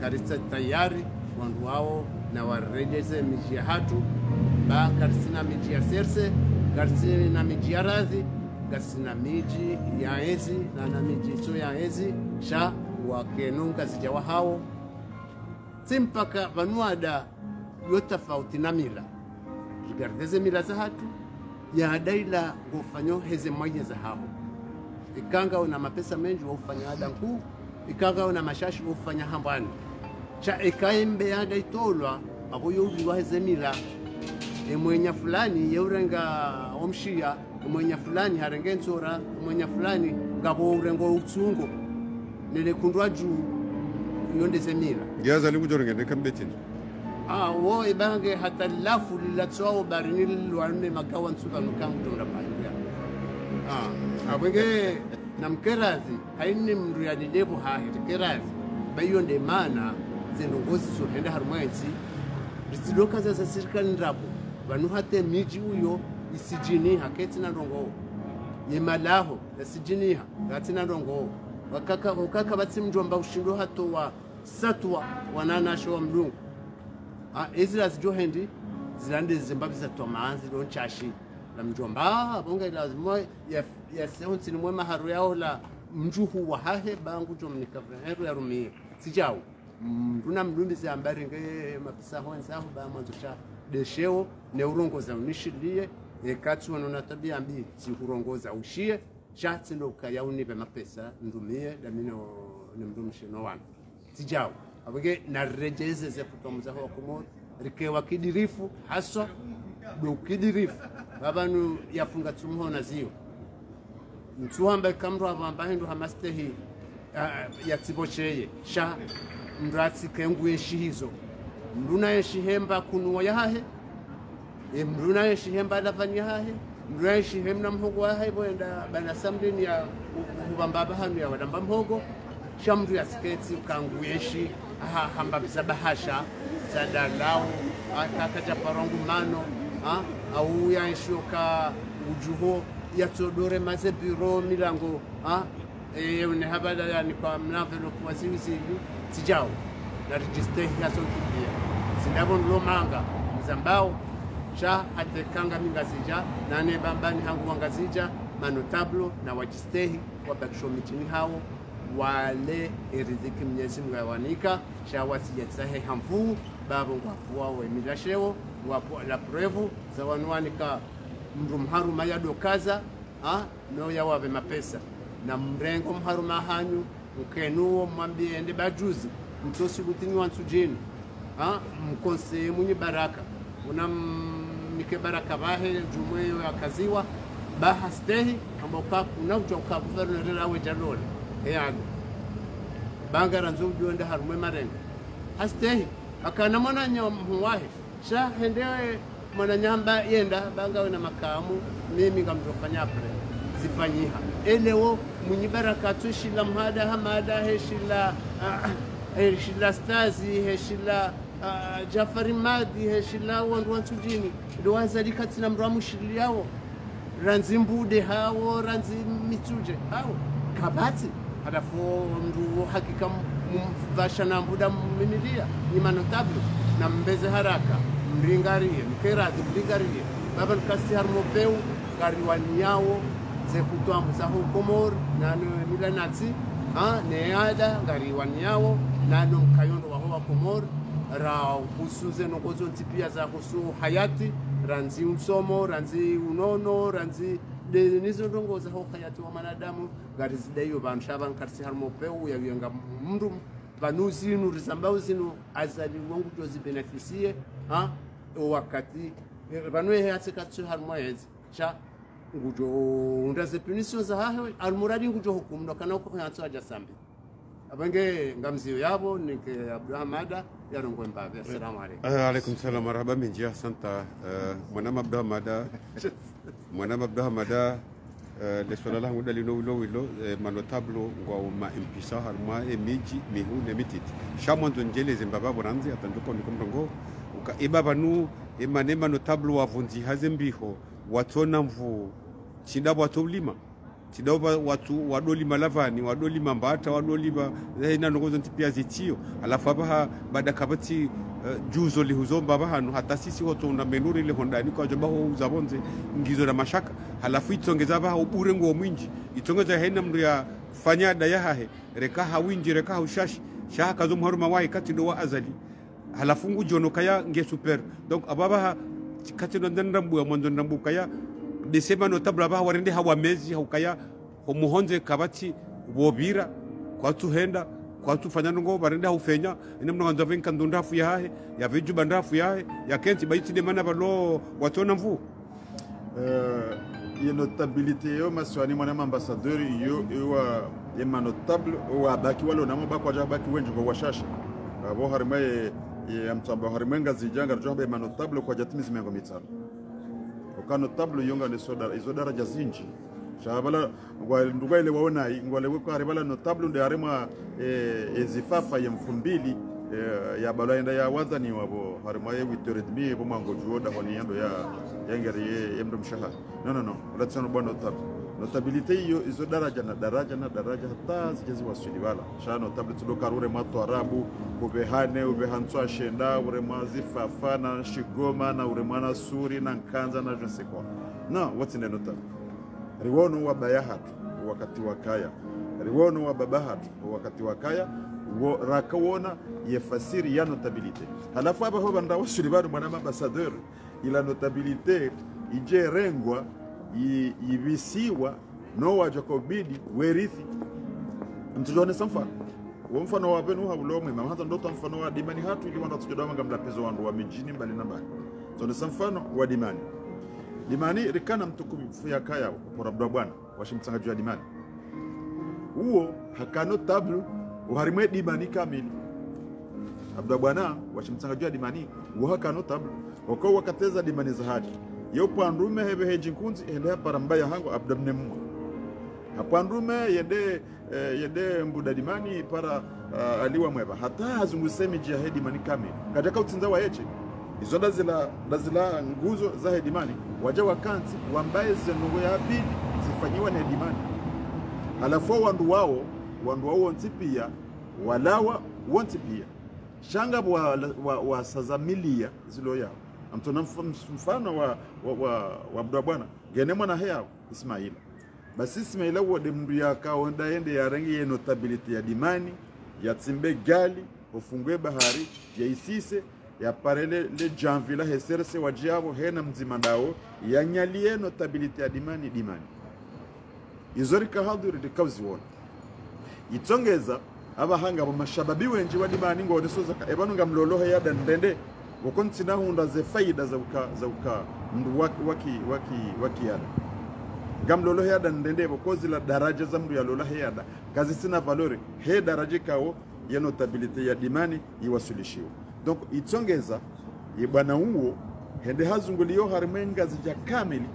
karisa tayari wandu wao na warejeze miji ya hatu ba karisina miji ya Serse, karisina miji ya Radhi, karisina miji ya Ezi na miji so ya Ezi sha wakenunga zijawa hao simpaka vanuada yotafauti na mila rigardeze mila za hatu ya adaila ufanyo heze mwaye za hao ikanga una mapesa menji ufanya ada nkuu ikanga una mashashi ufanya hambani cha ikaembe ya daitolwa abuyo uliwa heze mila emwenya fulani yeurenga omshia emwenya fulani harenge nzora emwenya fulani ngabo urengo utsungo nele kundwa juu yondeze mira yaza lingujorenga nekambetini wo ibange hata lafu lilatswa barini lwane makawa nsuka nukangu tonda panja abenge namkerazi haini mndu ya didebu hahe kerazi bayonde mana zenongozi so henda harumwenzi risidoka za serikali ndabo vanu hate miji uyo isijiniha ketina ndongo yemalaho isijiniha katina ndongo wakaka batsi mjomba ushindo hato wa satwa wanana sho mlungu ezira zijohendi zilande zimbabi za tomanzi don chashi la mjomba bonga lazima ya seonti ni mwema haru yao la mjuhu wa hahe bangu jomnika heru ya rumie sijao nduna mlundi za ambari nge mapisa honza ba mwanzo cha desheo ne urongoza unishilie ekatsu wana tabia mbi si urongoza ushie shatsi ndo kaya unipe mapesa ndumie damino ne mdumshino wana sijao abage na rejeze ze kutomuza ho kumo rikewa kidirifu haswa do kidirifu babanu yafunga tsumho na zio mtuamba kamro abamba hendo hamastehi yatsibocheye sha ndratsi kengu yeshihizo nduna yeshihemba kunuwa yahe nduna yeshihemba lavani yahe nduna yeshihemna mhogo yahe boenda bana samdini ya ubamba hanu ya wadamba mhogo shamdu ya sketsi kangu yeshi hamba bizabahasha sadalao akakaja parangu mano au ya shoka ujuho ya todore maze biro milango ne habada yani kwa mnavelo kwa sisi sijao na register ya sotia sinabo ndo manga zambao cha atekanga mingazija nane bambani hangu wangazija manotablo na wajistehi kwa bakisho mitini hao wale eriziki Mwenyezi Mungu yawanika shawasi yatsahe hamfu babu ngwafuwa we milasheo wapo la prevu za wanwanika mndu mharuma ya dokaza no yawabe mapesa na mrengo mharuma hanyu mkenuo mwambie ende bajuzi mtosi gutini wansujini mkonse mwenye baraka una mike baraka bahe jumweyo akaziwa baha stehi ambao kuna utoka guvernor we jalole eyago bangara nzuju ende harumwe marengo hastehi akana mwana nyamwahe sha hende mwana nyamba yenda bangawe na makamu mimi ngamjofanya pre zifanyiha elewo mwenye baraka tushila mhada hamada heshila stazi heshila Jafari Madi heshila wandu wansujini ndo wazalika tina mramu shili yao ranzi mbude hao ranzi mituje hao kabati halafu mndu hakika mvasha na mbuda mminilia ni manotablo na mbeze haraka mringarie mkerazi mringarie baba nkasi harmopeu kariwani yao ze kutoa mzaho komor na milanati neada kariwani yao na mkayondo wa hoa komor ra usuze nogozo tipia za kusu hayati ranzi umsomo ranzi unono ranzi nizo ndongo za hayati wa manadamu gari zidayo banshaban karsi harmopeu ya yenga mndu banuzi nurizambao zinu azali wangu jozi beneficie wakati banwe hatsikatsu harmoyezi cha ngujo undaze punition za hahe almuradi ngujo hukumu kana uko hatsu aja sambi abange ngamziyo yabo nike Abraham Ada yanongwe mbabe. Assalamu alaikum. Alaikum salam marhaba minji asanta mwanama Abdou Hamada le swala langu dalino wilo manotablo ngwa ma impisa harma emiji mihune mititi shamwanzo njele zimbaba bonanzi atanduko nikomrongo uka ibaba nu emanema notablo wavunzi hazembiho watona mvu chindabo watolima chidaba watu wadolima lavani wadolima mbata wadolima ina nongozo ntipia zitio alafu abaha baada kabati juzo lihuzomba bahano hata sisi hoto una menuri ile hondani kwa jomba ho uzabonze ngizo na mashaka halafu itongeza baha ubure ngo mwinji itongeza hena mndu ya fanyada ya hahe rekaha winji rekaha ushashi shaha kazo mharuma wahi kati do wa azali halafu ngujono kaya nge super donc ababaha kati ndo ndambu ya mwanzo ndambu kaya desema notable abaha warende hawa mezi haukaya homuhonze kabati bobira kwa tuhenda kwa tufanya ngo barende haufenya ine mwanzo venka ndondafu ya hahe ya veju bandafu ya hahe ya kenti baiti de mana balo watona mvu ye notabilité yo maswani mwana ambassadeur yo wa ye notable wa baki walo namo bakwa ja baki wenje ngo washasha abo harima ye mtamba harima ngazi janga jomba ye notable kwa jatimizi mengo mitano kwa notable yonga ne soda izo daraja zinji shabala ngwa ile waona ngwale weko haribala notable ndio harima ezifafa ya mfumbili ya balaenda ya wazani wabo harima ye 8h30 bo mango juoda honi yando ya ngere ye mdo mshahara no ulatsano bwana notability hiyo izo daraja na daraja hata zijezi wasuli wala sha notable tulokarure mato arabu ubehane ubehantswa shenda ure mazifafa na shigoma na ure mwana suri na nkanza na je sais quoi no what's in the notable riwono wa bayahatu wakati wakaya riwono wa babahatu wakati wakaya rakawona yefasiri ya notabilité halafu hapa hoba ndawo sulibano mwana ambassadeur ila notabilité ije rengwa yibisiwa no wa Jacobidi werithi mtujone samfa mfano wa benu haulomwe mahanza ndoto mfano wa dimani hatu ili wanda tujodawa ngamla pezo wandu wa mijini mbali na mbali tone samfano wa dimani rikana mtukufu ya kaya kwa bwana washimtsanga juu ya dimani huo hakano tablu uharimwe dimani kamili abda bwana washimtsanga juu ya dimani huo hakano tablu wako wakateza dimani za hadi yopo andume hebe heji nkunzi ende parambaya hango abda mnemwa hapo andume yende mbuda dimani para aliwa mweba hata azungusemi jia hedi mani kamili katika utsinza wa yeche izo dazila nguzo za hedimani waja wakanzi wambaye zenungo ya bidi zifanyiwa na hedimani halafu wandu wao ntipia walawa wontipia shanga wa sazamilia zilo yao amtona mfano wa abdu bwana gene mwana hea Ismaila basi Ismaila wode mndu yaka onda ende ya rangi ye notability ya dimani ya tsimbe gali ofungwe bahari ya isise ya parele le janvila heserse wajiabo hena mzimandao ya nyalie notability ya dimani izorika haduri de kawziwona itongeza abahanga bo mashababi wenje wa dimani ngo desoza ebanu ngamlolohe ya dandende wakontsina hunda ze faida za uka mndu waki yada ngamlolohe ya dandende bokozi la daraja za mndu ya lolohe yada kazi sina valori he daraja kao ya notability ya dimani iwasulishiwa donc itongeza ibana huo hende hazungulio harimenga zija kamili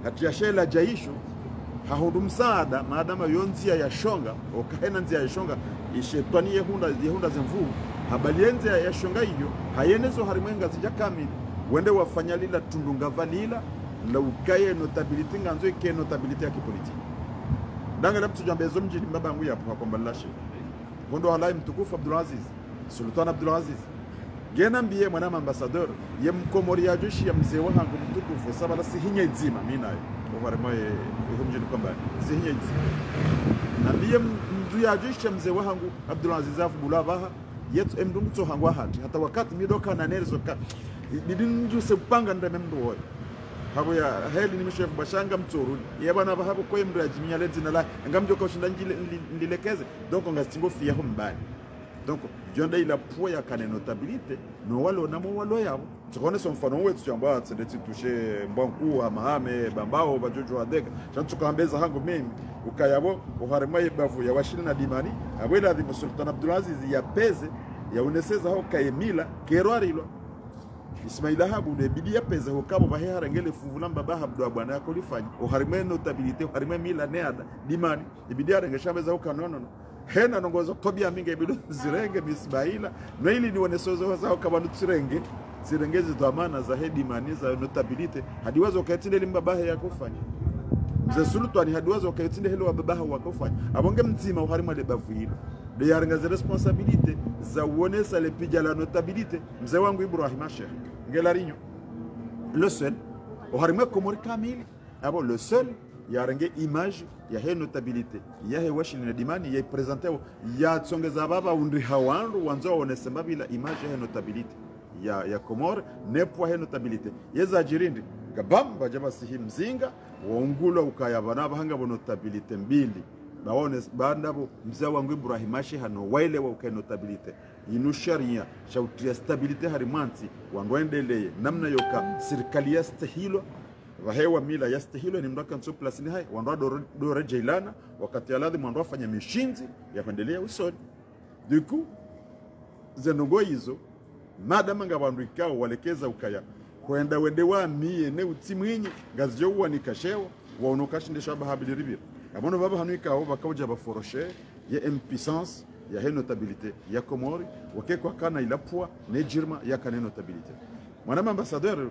hatiyashe la jaisho hahudu msaada maadama yonzia ya shonga okahena nzia ya shonga ishetwani yehunda zemvu habalienze ya shonga hiyo hayenezo harimenga zija kamili wende wafanya lila tundunga valila la ukaye notability nganzo ike notability ya kipolitiki danga laptu jambezo mjini mbaba nguya kwa kombalashe gondo halai mtukufu Abdulaziz Sultan Abdulaziz gena mbiye mwana ambassadeur ye mkomori ya joshi ya mzee wangu mtukufu sabala sihinya nzima mimi nayo obarema mjini kwamba sihinya nzima na mbiye mdu ya joshi ya mzee wangu Abdulaziz afu bulabaha yetu emdu mto hangwa hata wakati midoka na nezo ka bidinju sepanga ndeme mdu wote habo ya heli ni mshefu bashanga mtoro ye bana bahabo ko emdu ajimiya lenzi na la ngamjo ko shinda ndilekeze donc ngastingo fiya ho mbali donc jonda ila po ya kane notabilité no walo na mo walo yabo tukone son fano wetu chamba tsende toucher mbanku amahame bambao bajojo adeka chantu kambeza hango mimi ukayabo uharema bavu ya washina na dimani abwela di Sultan Abdulaziz ya peze ya uneseza ho kaemila kerwarilo Ismaila habu de bidia peza ho kabo bahe harangele fuvulamba baha bdo bwana yako lifanya o harime notabilite o harime mila neada dimani ibidia rengeshameza ho kanono hena nongozo tobia minga ibido zirenge Ismaila no ili ni wanesozo zao kaba nutsirenge zirengeze dhamana za hedi mani za notabilite hadiwazo kaitinde limba bahe yako fanya mzee sultani hadiwazo kaitinde helo babaha wakofanya abonge mtima o harime de bavuira de yarengaze responsabilité za uonesa le pija la notabilité mzee wangu Ibrahim Sheikh ngelarinyo le seul o harima komori kamili abo le seul yarenge image ya he notabilité ya he washi na dimani ya presenter ya tsongeza baba undri hawandu wanzo onesa mabila image ya notabilité ya Komore nepwa he notabilité yeza jirindi gabamba jaba sihi mzinga waungulo ukayabana bahanga bo notabilité mbili baone bandabo mzee wangu Ibrahim Sheikh hano waile wa notabilité inu sharia shautia stabilite harimanti wandwendeleye namna yoka serikali yastahilo vahewa mila yastahilo ni mdaka nso plus ni hai wandwa dore jailana wakati aladhi mwandwa fanya mishinzi ya kuendelea usoni du coup zenogo hizo madama nga wandu ikao walekeza ukaya kwenda wedewa mie ne utimwinyi gazjo wani kashewa waonokashindisha bahabili ribira abono baba hanu ikao bakauja baforoshe ya impuissance ya he notabilité ya Komori wakekwa kana ilapwa ne jirma ya kana notabilité mwana ambassadeur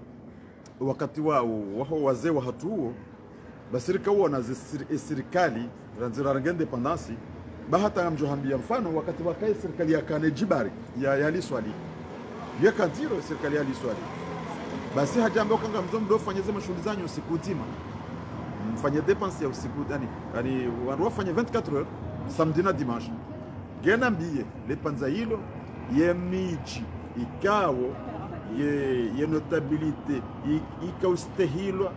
wakati wao wazee wa hatuo basirika wana serikali ranzira rangi independence bahata mjohambia mfano wakati wakae serikali ya kane jibari ya liswali ya kantiro serikali ya liswali basi hajambo kanga mzomdo fanyeze mashughuli zanyu usiku nzima mfanye dépense ya usiku yani wafanye 24 heures samedi na dimanche gena mbiye le panzailo ye miji ikawo ye notabilite ikaustahilwa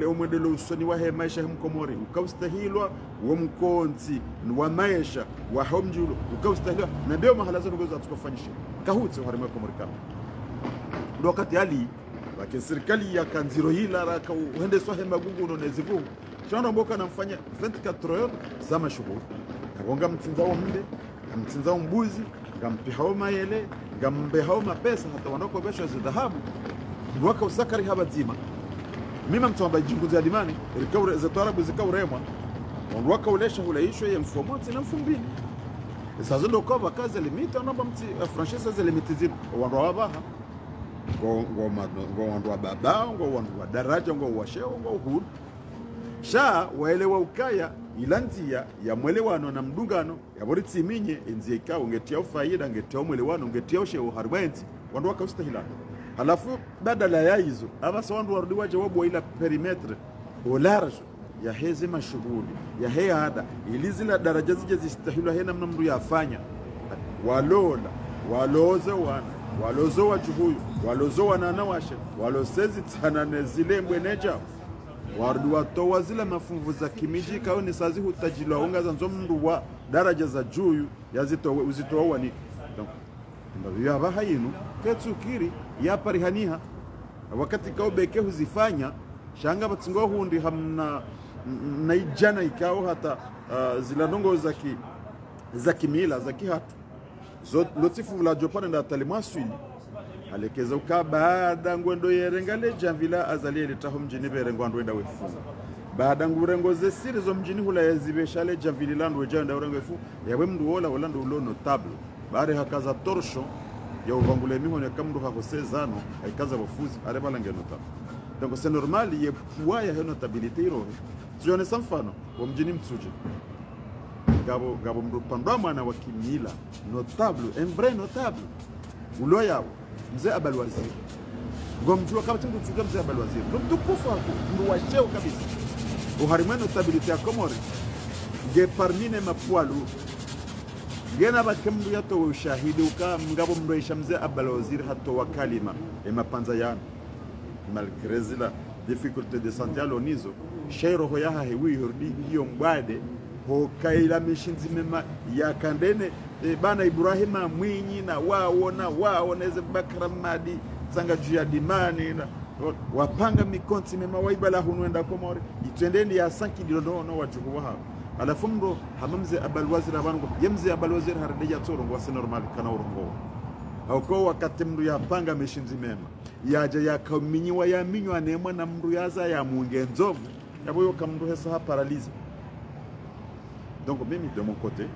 omwedelo usoni wa he maisha mkomori ukaustahilwa wa mkonzi wa maisha wa homjulo ukaustahilwa na ndio mahala zote ngoza tukafanyisha kahutse harima komori kama wakati ali lakini serikali ya kanziro hila raka uende swahe magungu unonezivu shana mboka namfanya 24 heures za mashughuli nagonga mtinzao mde mtinzao mbuzi ngampihao mayele ngambehao mapesa hata wanako besho za dhahabu waka usakari haba zima mima mtuamba jinguzi ya dimani ilikaure za tarabu zikauremwa waka ulesha hulaisho ya mfomoti na mfumbini sasa ndo kwa kazi limita naomba mti franchise za limiti zima wando wabaha ngo wando babao ngo wando daraja ngo washeo ngo uhuru sha waelewa ukaya ilanzia ya mwelewano na mdungano ya boritsi minye enzie ikawo ngetia faida ngetia mwelewano ngetia sheo harwenzi wandu wakaustahila halafu badala ya hizo abasa wandu warudi waje wabo ila perimetre au large ya heze mashughuli ya heada ilizila daraja zije zistahilwa hena mnamdu yafanya walola waloza wana walozo wajuhuyu walozo wananawashe walosezi tsanane zile mbweneja wardu watowa zile mafunvu za kimiji kao ni sazi hutajilwa unga za nzomndu wa daraja za juyu uzitowa wani mbavu ya baha yinu ketsukiri ya parihaniha wakati kao beke huzifanya shanga batsingo hundi hamna na ijana ikao hata zila nongo za kimila za kihatu lotifu vula jopane nda talimwasui alekeza ukabada ngwendo yerengale janvila azalie letaho mjini berengo andwenda wefu baada ngurengo ze siri zo mjini hula yazibeshale janvili landwe janda urengo wefu yawe mndu wala ndo ulo notable baada hakaza torsho ya uvangule mihone kamndu hakosezano aikaza wafuzi arebala ngenotable donc c'est normal ye kuaya he notabilité iro tuone samfano wa mjini mtsuje gabo mndu pandama na wakimila notable un vrai notable ulo yao mzee Abalwazir ngomjua kama tungu tsuka mzee Abalwazir mtukufu hapo mndu washeo kabisa uharimano notabilité ya Komori ge parmine mapwalu gena bakemndu yato ushahidi uka ngabo mndoisha mzee Abalwazir hato wakalima emapanza yana malgré la difficulté de santé alonizo shero hoyaha hewi hurdi hiyo mbade ho kaila mishinzi mema ya kandene bana Ibrahima Mwinyi na wao neze Bakara Madi sanga juu ya dimani na wapanga mikonti mema waibala hunwenda Komori itendeni ya sanki dilono wajuhu wa alafu mro hamamze abalwazir abango yemze abalwazir hardeja tsoro ngwase normal kana urongo hauko wakati mru ya panga mishinzi mema yaja yakaminyiwa yaminywa nemwa na mru yaza ya mungenzovu yaboyo kamru hesa ha paralize. Donc mimi de mon côté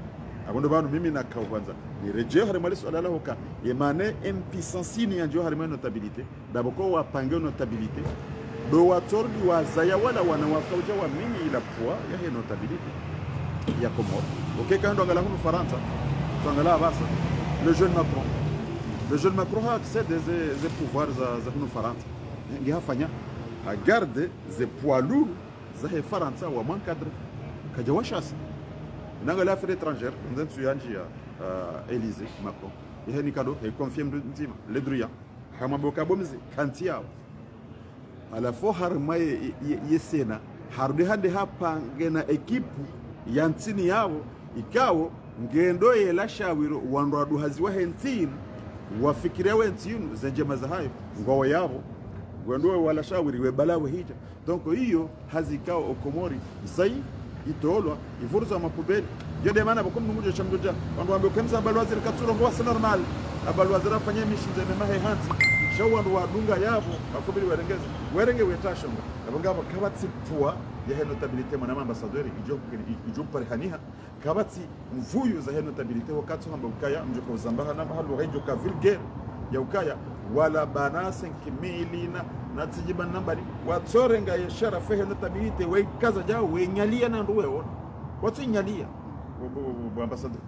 abondo banu mimi nakao kwanza ni rejeo harimali swala la hoka emane impuissance ni yanjo harimali notabilité daboko wapange notabilité do watordi wazaya wala wanawakauja wa mimi ila poa ya he notabilité ya Comore. OK, quand on regarde en France, on regarde là le jeune Macron. Le jeune Macron a accès des pouvoirs en France. Il a fait a garder des poids lourds za France wa mancadre kaja washas. Nanga l'affaire étrangère, on a tué Élysée Macron. Il a ni cadeau, il confirme nzima le druya. Hamaboka bomzi kantia. À la fois harma yesena, harde hande hapa ngena ekipu yantini yao ikawo ngendo yelashawiro wandu duhaziwa hentini wafikiria wentinu zenjema za hayo ngwawe yabo ngendo wala shawiri webalawe hija. Donc hiyo hazikao okomori sai itolwa ivuruza mapubeli yode maana bakomu mmoja chamdoja wandu ambe kemza balwazir katsuro ngwa c'est normal abalwazir afanye mishinze memahe hanti shawandu wadunga yabo akobili werenge wetashonga abangaba kabatsi pua ya notabilité mwana ambassadeur ijo parihaniha kabati mvuyu za notabilité wakati hamba ukaya mjoko uzambaha na mahalo rejo ka vulgaire ya ukaya wala bana 5000 na tijiban nambari watsorenga ya sharafa notabilité we kaza jao we nyalia na nduwe ona watu nyalia ambassadeur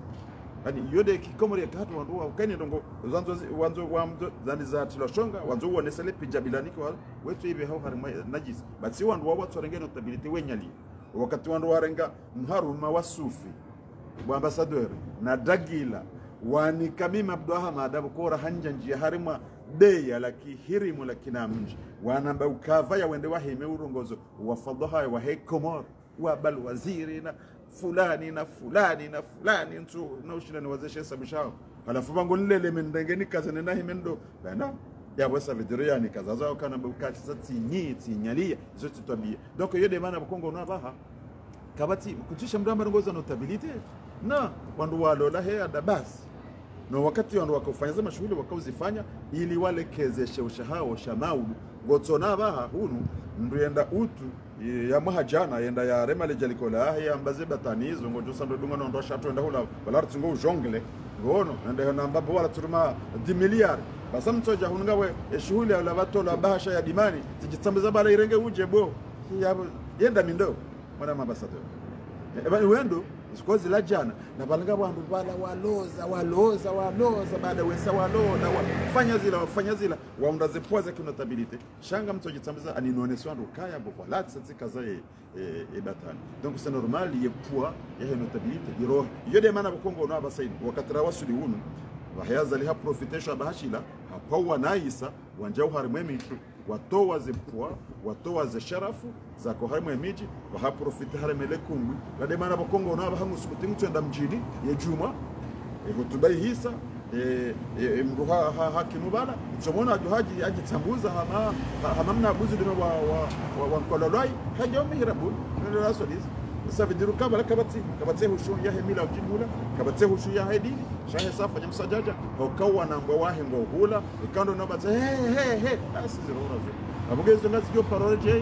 ani yode kikomori ya katu wandu ukani ndongo wanzo wamdo zani za tiloshonga wanzo wonesele pijabilani kwa wetu ibe hao harima najis but si wandu watsorenge notability wenyali wakati wandu warenga mharuma wasufi wa ambassadeur na dagila wani kamima abduha maadabu kora hanja njia harima beya laki hirimu lakina mji wanamba ukava ya wende wahime urongozo wafadhaha wa Comore wa bal waziri na fulani na fulani na fulani ntu na ushindani wazeshe sabishao alafu bango nilele mendengeni kaza nena himendo bana ya wasa vidrio ni kaza zao kana bukati sati nyalia zote tabia. Donc yode maana bukongo na baha kabati kutisha mdamba ngoza notability na wandu walola he adabasi no wakati wandu wakafanya mashughuli wakauzifanya ili wale kezeshe ushahao shamaudu gotona baha hunu nduyenda utu ya mahajana yenda ya remale jalikola ya ambaze batanizo ngojo sando dunga ndo shato enda hula balartu ngo jongle ngono nende na mbabo wala turuma 10 miliyari basa mtoja hunga we shughuli ya labato la bahasha ya dimani tijitambuza bala irenge uje bo yenda mindo mwana ambassadeur ebani wendo sikozi la jana na balanga bandu bala waloza baada wesa walona fanya zila waunda zepoza kinotability shanga mtoji tsambiza aninoneswa ndo kaya boko la tsatsika za ebatani. Donc c'est normal ye poids ya notability yiro yode maana bakongo na basaidi wakatara wasuli hunu wahayaza liha profitesha bahashila hapawa naisa wanjao harimemi watowa ze poids watowa ze sharafu za ko harimo emiji baha profite haremele kungwi bade mana bakongo na bahangu sukuti mtenda mjini ye juma hutubai hisa mruha hakimubala chomona ajuhaji ajitambuza hamamna abuzi dino wa kololoi hajo mihrabu ndio rasoliz savidiru kabala kabati hushu ya hemila ujimula kabati hushu ya hedini shahe safa ya msajaja ukawa na ngwa wahe ngohula ikando na bata he asi zirona zo abugezo ngazi jo parole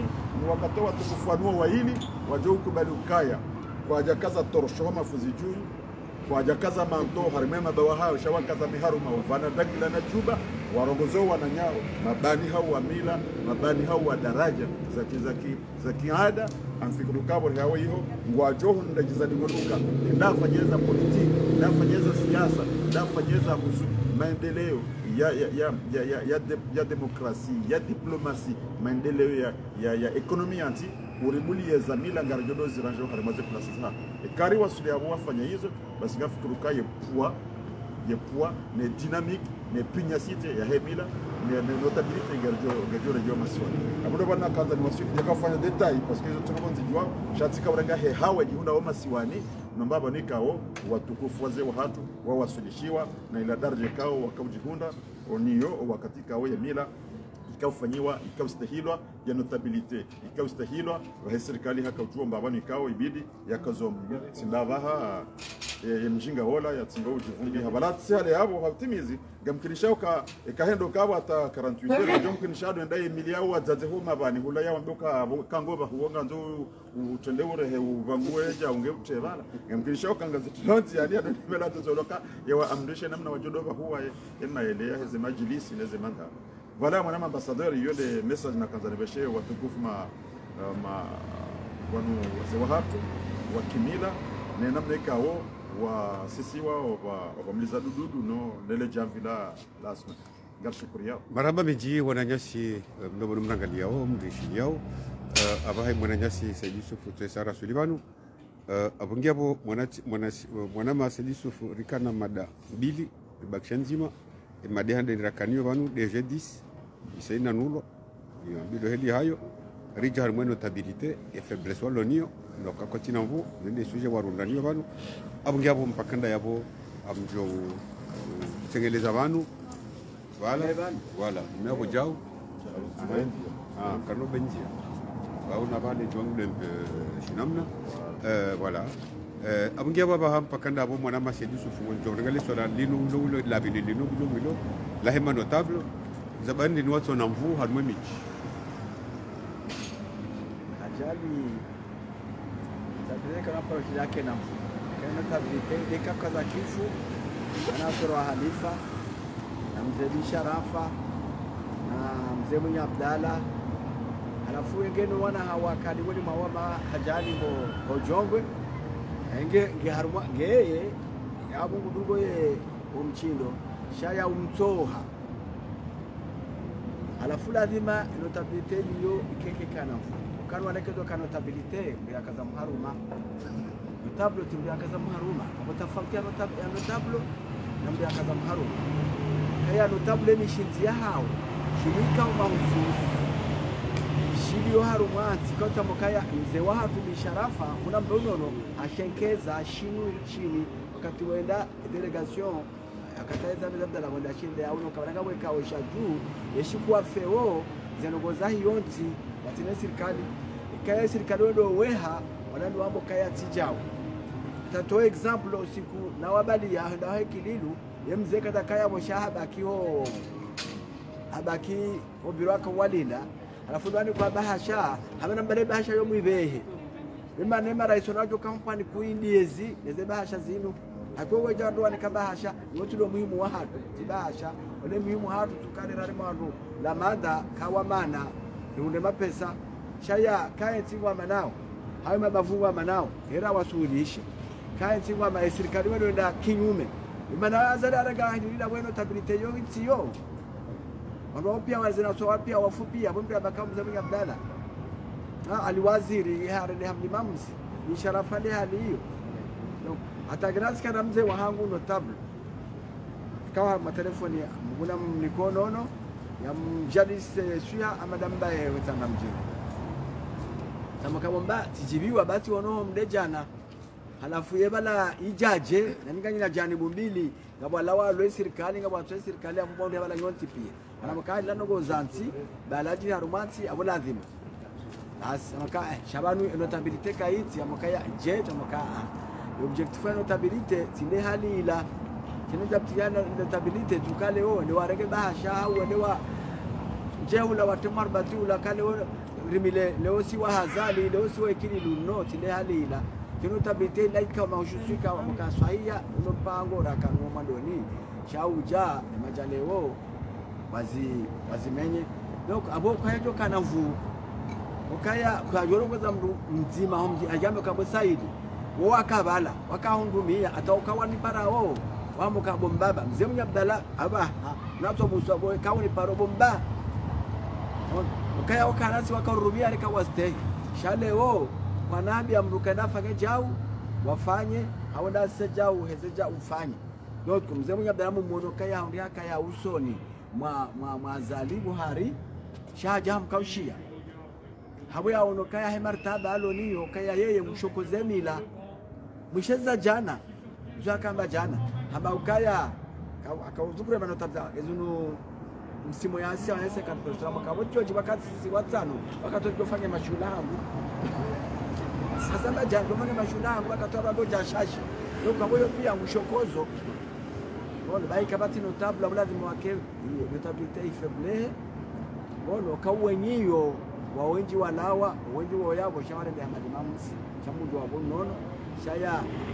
ni wakatoa tukufanua wa hili waje ukubali ukaya kwa jakaza torosho mafuzi juu kwa jakaza manto harimema bawaha shawakaza miharuma wafana dagila na juba warongozo wananyao mabani hao wa mila mabani hao wa daraja za kiada amfikuru kabo hawo hiyo ngwajoho ndajizani ngoduka ndafanyeza politiki ndafanyeza siasa ndafanyeza maendeleo ya demokrasi ya diplomasi maendeleo ya ekonomi anti uribuli ya zamila ngarajodo ziranjo harimaze klasi za ekari wasuli abo wafanya hizo basi ngafukuruka ye poids ne dynamique ne pugnacité ya hemila ne notabilité ngarajo maswali abodo bana kaza ni wasuli yakafanya detail parce que tout le monde dit wa shatika uranga he hawa jihunda wa masiwani nambaba nikao watukufu wazee wa hatu wawasulishiwa na ila daraja kao wakaujihunda oniyo wakati kao ya mila ikafanyiwa ikaustahilwa ya notabilite ikaustahilwa wa serikali hakautua mbabani ikao ibidi yakazom sindavaha ya mjinga hola ya tsingo ujivumbi habalati sale yabo hatimizi gamkinisha ikahendo kabo ata 48 heures gamkinisha ndo ndai emilia wa zaze ho mabani hula ya wamboka kangoba huonga nzo utendeure he uvangueja unge utebala gamkinisha kangazi tonzi yani ndo mela tozoloka ya amrisha namna wajodoba huwa emaelea heze majilisi neze manda voilà mon ambassadeur yole message na kanza nebeshe watukufu wanu wazewahatu wakimila na namna ikao wa sisi wao wa mliza dududu no lele javila lasma ngar shukuriya maraba miji wananyasi mdomo mrangalia wao mdishi yao abahe mwananyasi Said Yusuf Tsara Sulimanu abungia bo mwana Said Yusuf rikana mada mbili bakisha nzima made hande rakanio banu DG 10 isaina nulo bido heli hayo rija harmo notabilité et faiblesse walonio noka kotina mvu nende suje warundanio banu abungia bo mpakanda yabo amjo tengeleza banu voilà mero jao kano benjia bauna bale jongde shinamna voilà abungia baba mpakanda abo mwana Said Yusuf njongale sora lino la bile lino la hema notable zabani ni watu na mvu harmo miji ajali tabireka hapo yake na mvu kana tabireka deka kaza kifu anasoro halifa na mzee Sharafa na mzee Mwenye Abdalla alafu wengine wana hawakali wali mawama hajali bo jongwe nge haruma ngeye yabo ngudugo ye umchindo shaya umtoha alafu lazima notabilite liyo ikeke kana kanwa nekezo kana notabilite mbira kaza mharuma notable timbira kaza mharuma abotafautia notable na mbira kaza mharuma kaya notable ni shinzi hao shirika mahususi shilio harumwanzi kota mukaya mzee wa hatu Sharafa kuna mdonono ashenkeza chini wakati wenda delegation akataeza mzabda la wenda shinde au nokabaranga weka osha juu yeshikuwa feo zenogoza hiyonti watine serikali kaya serikali wendo weha wanandu wambo kaya tijao tato example usiku na wabali ya ndahe kililu yemze kata kaya moshahaba akiho abaki obirwaka walila alafu ndani kwa bahasha hamana mbele bahasha yo mwibehe bima nema raiso najo kampani kuindiezi neze bahasha zinu akwewe jando ni kabahasha wotu ndo muhimu wa hatu tibahasha ole muhimu hatu tukane rari mwandu la manda kawa mana nunde mapesa shaya kaya tingwa manao hayo mabavungwa manao hera wasuulishi kaya tingwa ma serikali wendo nda kinyume bima azali araga hindira weno tabilite yo itiyo wao pia wazina so pia wafupia mbona bakamu za Mwenye Abdalla aliwaziri hare ni hamdi mamsi ni Sharafa ni hali hiyo hata grasi kana mzee wa hangu notable kawa matelefoni mbona mnikonono ya mjadise suya amadamba wetanga mjini kama kabomba tijibiwa bati wono mdejana halafu yebala ijaje na ninganya janibu mbili ngabo lawa lwe serikali ngabo atwe serikali apo bonde bala nyonti pia anamkali lano go zanti balaji harumanti abo lazima bas amaka shabanu notabilite kaiti amakaya je amaka objectif notabilite tinde hali ila kinu japtiana notabilite tukale o ni warege bahasha au ni wa jeula watemar batula kale rimile leo si wa hazali leo si wa ikili luno tinde hali ila kinu tabite like mahushushika mkaswahia unopango rakanwa mandoni chauja majaleo wazimenye donc abo kwayo kana vu ukaya kwa jorogoza mzima homji ajambe kabo Saidi wo akabala wakahundumia ataukawa ni parao wamuka bombaba mzee Mwenye Abdalla aba nato muswa boy kawni paro bomba ukaya wakanasi wakarubia rika waste shale wo wanambia mruka nafanye jau wafanye hawana sejau hezeja ufanye donc mzee Mwenye Abdalla mumono kaya hundi kaya usoni mwa zalibu hari shaja mkaushia habu ya onokaya hemartaba aloniyo kaya yeye mshokoze mila msheza jana zaka kamba jana haba ukaya akauzukure manotabda ezunu msimu ya Asia ya second person makabo choji wakati sisi watano wakati tufanye mashula hangu sasa na jambo fanye mashula hangu wakati ndo jashashi ndio kwa hiyo pia mshokozo wala bai kabati notable lazima wake notabilite ifeble wala kawenyiyo wawenji walawa wenji woyabo shawara ya madimamusi chamudu wabo nono shaya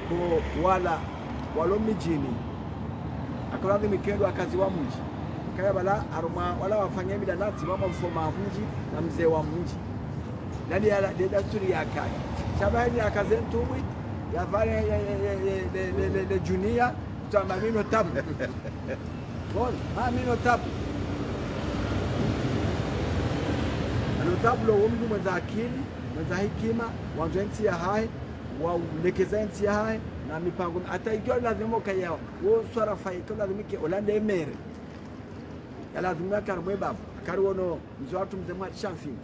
ko wala walomijini akolazi mikendo akazi wa mji kaya bala aruma wala wafanya midanati mama mfoma mji na mzee wa mji nani ya desturi ya kaya shabani akazentuwi ya vale le junior tuamamino tabu bon amino tabu tablo wumdu mwenza akili mwenza hekima wanzenzi ya hai wa lekezenzi ya hai na mipango hata ikiwa lazima kaya wo swara faiko lazima ke olande mere ya lazima karmwe babu karwono mzo watu mzema champion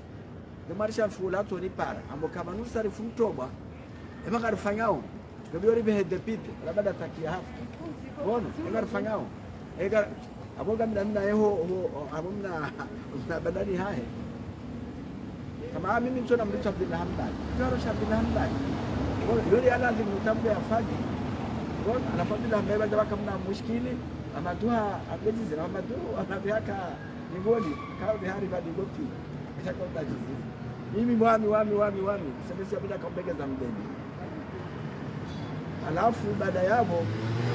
mzema champion la to ni para ambo kama nusari funtoba ema karifanyao ndio ribe hede pite la bada takia hapo bono ema karifanyao ega aboga mina yeho abomna badani hai kama mimi mtu namleta Abdullah Hamdan ndio Abdullah Hamdan yule lazima mtambe afanye bora anafadhila mbeba jamaa kama mushkili amadua abedize amadua anabiaka ngoni kao bihari badi gopi kitaka udajizi mimi wami sasa bila kampeke za mdeni alafu baada yabo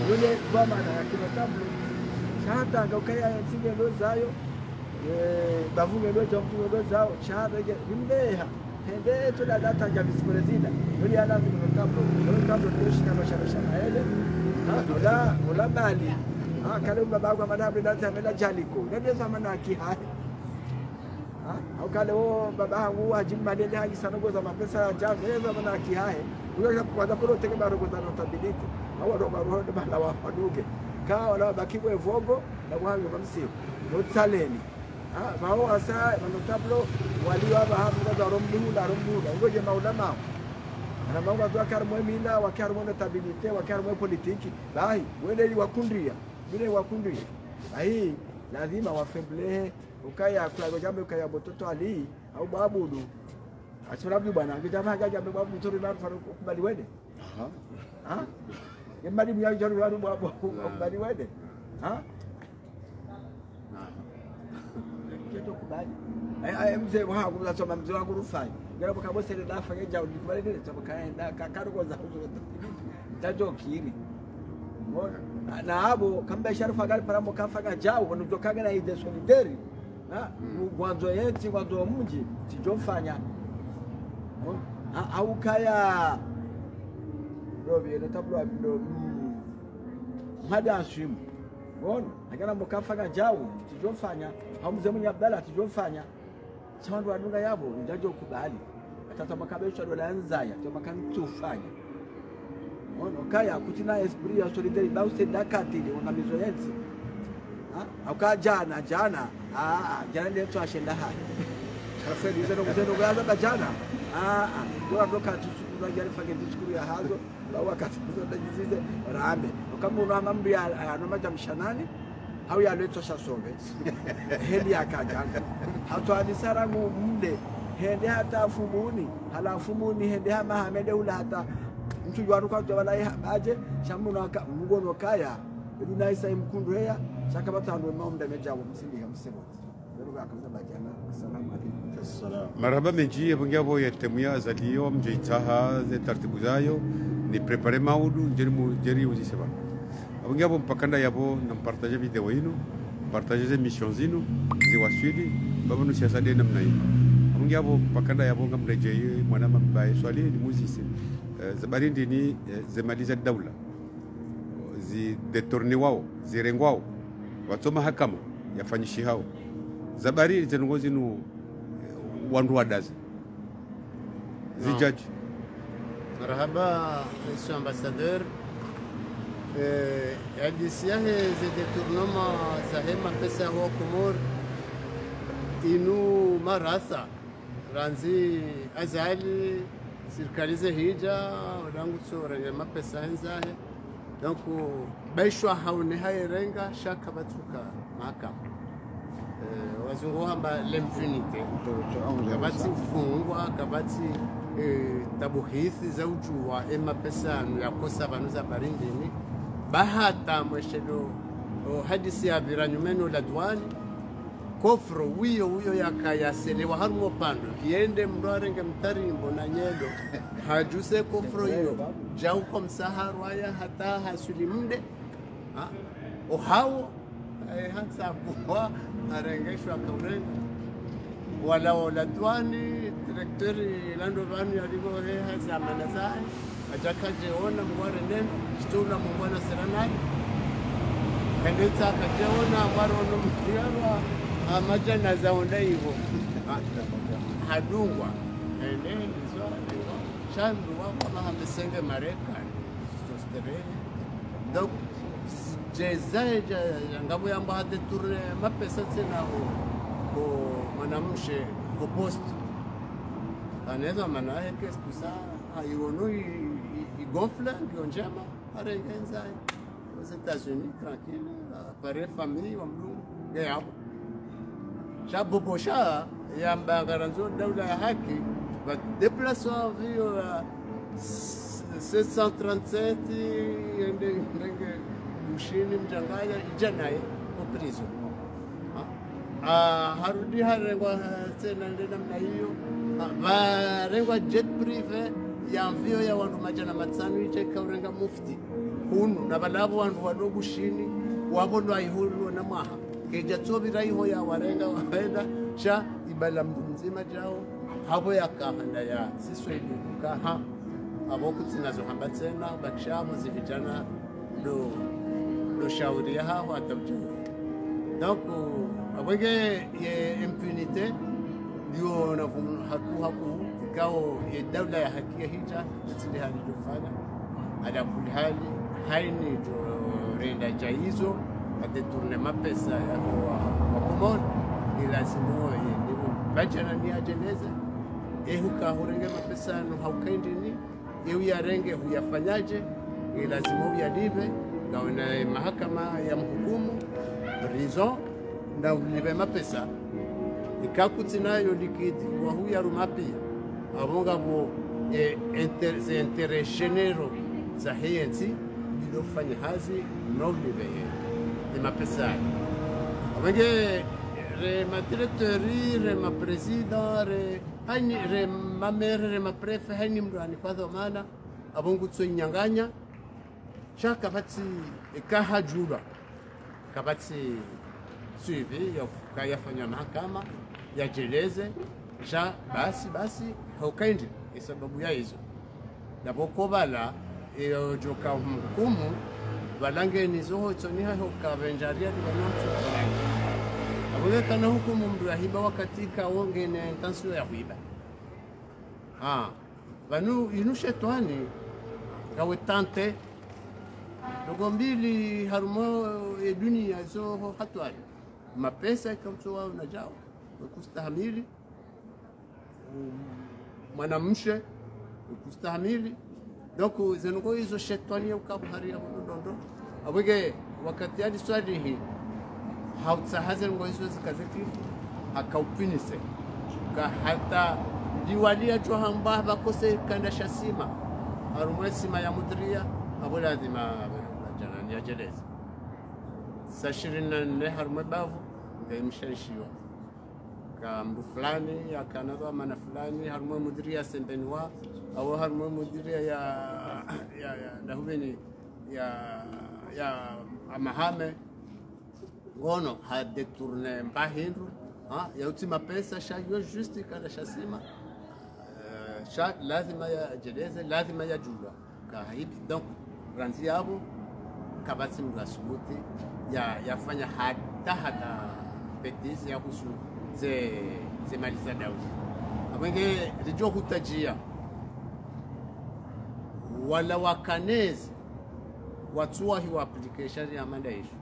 yule bwana na kinotablo hata ngokaya nsinge ndo zayo bavume lweto mtume zao chada imbeha hende to da data ya bisprezida yule alazi mtablo tushika mashana ele ola bali kale baba kwa madabu data mela jaliko ndio zamana kihai au kale baba wangu wajimmadele haji sana goza mapesa ya jamu ndio zamana kihai yule kwa sababu teke baro goza notability au ndo baro bala wa paduke kawa wala bakibwe vogo na wangu mamsio notaleni bao asa manotablo waliwa bahabu za rombuda ngoje maulama ana mambo kwa karmo minda wa karmo notabilite wa karmo politiki bai wende wakundia vile wakundia bai lazima wafemblehe ukaya kwa jambo ukaya bototo ali au babudu asirabu bwana ngijama jambo babu mtori na kubali wende yembali mya jori wadu babu kubali wende mzee wangu unasoma mzee wangu rufai ngara kwa bosi ndio afanye jambo kubali ndio tabakaenda kakarugo za tajokiri na hapo kamba sharifa gari para mkafanya jao wanajokaga na ide solidari mwanzo yeti mwanzo mji tijofanya au kaya ndio ile tablo ndio hada shimu bona agana mkafanya jao tijofanya au mzee mwenye Abdalla tijofanya chandu wadunga yabo ndajo kubali atata makabesha dola nzaya to makantufanya ono kaya kutina esprit ya solidari bause dakatili una mizoezi au jana jana ndio tuashenda haya sasa hizo ndio gaza jana ndio ndoka tusikuru jana fanya tusikuru ya hazo au wakati ndio jizize rambe kama una mambo ya anamaja mshanani au ya leto shasove heli akajanga hata adisara mumde hende hata fumuni hala fumuni hende hama hamede ula hata mtu yuaruka jawala aje shamuna mugono kaya bila isa mkundu haya shaka batano mamda mejawo msindi hamsemo ndio akamza bajana assalamu alaykum marhaba menji yabungabo yetemuya zaliyo mjeitaha ze taratibu zayo ni prepare maudu njeri uzisema abungabo mpakanda yabo na partager video yenu partager mission zinu ziwaswidi baba nu siasa de namna hiyo abungabo mpakanda yabo ngamrejeye mwana mbaye swali ni muzisi zabarindi ni zemaliza daula zi detorni wao zirengwao watoma hakama yafanyishi hao zabari zengozi nu wandu wadazi zijaji marhaba monsieur ambassadeur hadisiyahe ze détournement zahema pesa wa Komor inu maratha ranzi azali sirikalize hija rangu tsore mapesa henzahe donc baishwa haune hayerenga shaka batuka mahakama wazungu hamba l'impunité kabati ufungwa kabati tabuhithi za ujua ema pesanu yakosa banuza barindini bahata mweshelo hadisi ya viranyumeno la duani kofro wiyo yakayaselewa harumo pando kiende mrwarenge mtarimbo na nyedo hajuse kofro hiyo jauko msaharu haya hata hasuli mde ohawo hansa kuwa arengeshwa kaurenga wala oladwani direktori lando vanu yaligo heha zamana zae ajakaje ona mware neno stula mwana seranani kendetsa akajeona mware ono mkiyarwa amajana zaonda hivyo hadungwa endeni zwa shandu wako mahambesenge marekani tostereni donc jezae ngabu yamba hade turne mapesa tena ho mwanamshe ho post anaweza maana yake sikusa aionu igonfla ndio njema arengenza aux États-Unis tranquille apare famille wa mlungu yao shabobosha yamba garanzo daula ya haki va déplacer vio 737 ende ushini mjangaya ijanaye kwa prison harudi harengwa tena ndena mna hiyo varengwa jet privé ya mvio ya wandu majana matsanu ije kaurenga mufti hunu na balabo wandu wadogo shini wabondwa ihulu na maha keja tsobira iho ya warenga waenda sha ibala mzima jao habo ya kahanda ya siswedi kaha aboku tsinazo hamba tena bakshamo zivijana do shauri ya hawa atabju donc abwege ye impunité ndio na haku ikao ye dawla ya haki hija tsili hali dofana ala kulli hali haini do renda jaizo adeturne mapesa ya wakumon ilazimu ye ndio bajana ni ajeneze ehuka hurenge mapesa no haukaindini yarenge huyafanyaje ilazimu yalibe na mahakama ya mhukumu prison na ulibe mapesa ikakuti nayo likidi wa huya rumapi abonga bo intérêt généraux za hiyenzi bilofanya hazi no ulibe ni mapesa abenge re ma directori re ma president re hani re ma maire re ma prefet hani mrani kwa dhamana abongu tsonyanganya chaka bati ikahajura kabati suivi yafanya mahakama yajeleze cha basi haukaindi sababu ya hizo napokobala iyo joka hukumu balange nizo tsoniha hokavenjaria dibanamtu abule kana hukumu mdu yahiba wakati kaonge na intention ya huiba banu inushetwani kawe tante dogombili harumo ya dunia zo hatwali mapesa kamtoa unajao kustahimili mwanamshe kustahimili donc zengo hizo shetani ukabuharia ndondo abwege wakati hadi swali hii hautsahaze ngo hizo zikazetifu akaupinise ka hata diwalia jo hamba bakose kanda shasima harumo sima ya mudria abo lazima jana ya jeleza sashirina ne harumo bavu ngemshenshiwa kambu fulani akanadwa mana fulani harumo mudria sembenwa au harumo mudria ya ndahubeni ya amahame ngono hade tourner mbahindu ya utima pesa shayo juste kana shasima sha lazima ya jeleza lazima ya jula kahibi donc ranzi yabo kabati mgasubuti yafanya hata petizi ya kusu ze maliza Daudi abenge rijo kutajia wala wakanezi watuwa hiwa application ya manda ishu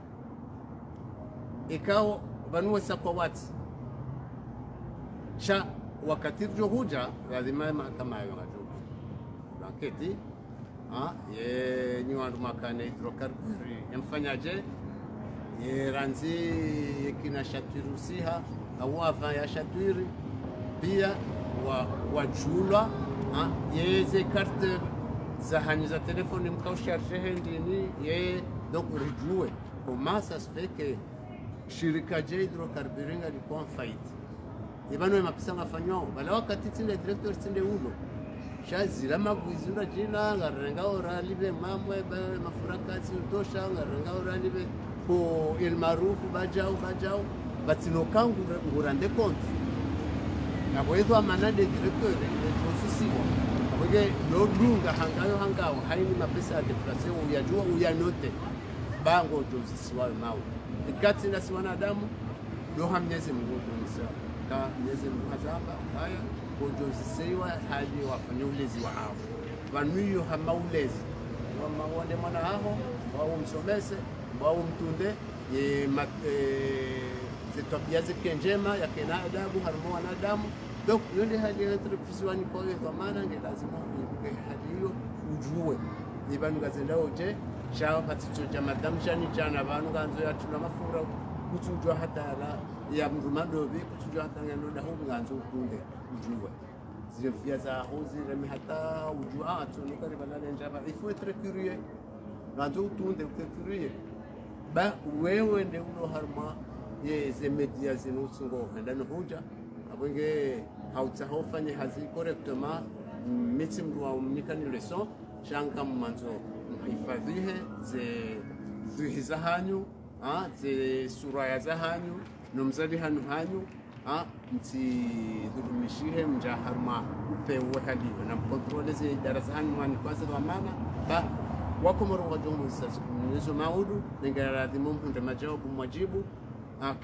ikao banuwe sakwa wati sha wakati rijo huja lazima kama hayo ngajubu blanketi ye ni wandu makane hidrokarburi mfanyaje ranzi kina Shatwiri Usiha au ava ya Shatwiri pia wajulwa yeze carte za hani za telefoni mkausharge ndini ye donc rijue comment ça se fait que shirika je hydrocarburing alikuwa en faillite ibano mapisa ngafanywa bala wakati tinde director tinde ulo shazira magwizura jina ngarenga oralibe mamwe mafurakazi utosha ngarenga oralibe ko il marufu bajao batino kangu ngurande compte na kwa hivyo manade director prosesiwa Oge lodunga hangayo haini mapesa ya deplase uyajua uyanote bango jozisiwa mawe ikati na si wanadamu doha Mwenyezi Mungu nisa ka Mwenyezi Mungu hazamba haya kujozisiwa hadi wafanye ulezi wa hao wanuyo hama ulezi wamaone mwana hao wao msomese wao mtunde tabia zake njema ya kena adabu harmo wanadamu. Donc yonde hali entreprise wani kwa hiyo kwa maana nge lazima hali hiyo ujue ibanu gazenda oje shawa paticho cha madam jani jana banu ganzo ya tuna mafura kutujwa hata ya mrumadobi kutujwa hata ngano da hu ganzo kunde ujue zile via za hozi remi hata ujua tuno kare balale njaba il faut être curieux ganzo tunde curieux ba wewe ndio uno harma ye ze media zinusungo ndani hoja abenge hautafanya hazi correctement miti mwa mnikani leson shanga mmanzo hifadhihe ze za hanyu ze suraya za hanyu nomzali hanyu mti dhurumishihe mja harma upewe haliwe na mkontrole ze darasa hanyu wani kwanza kwa maana ba wako moro wajomu nizo maudu ningaradhimu mpunde majawabu mwajibu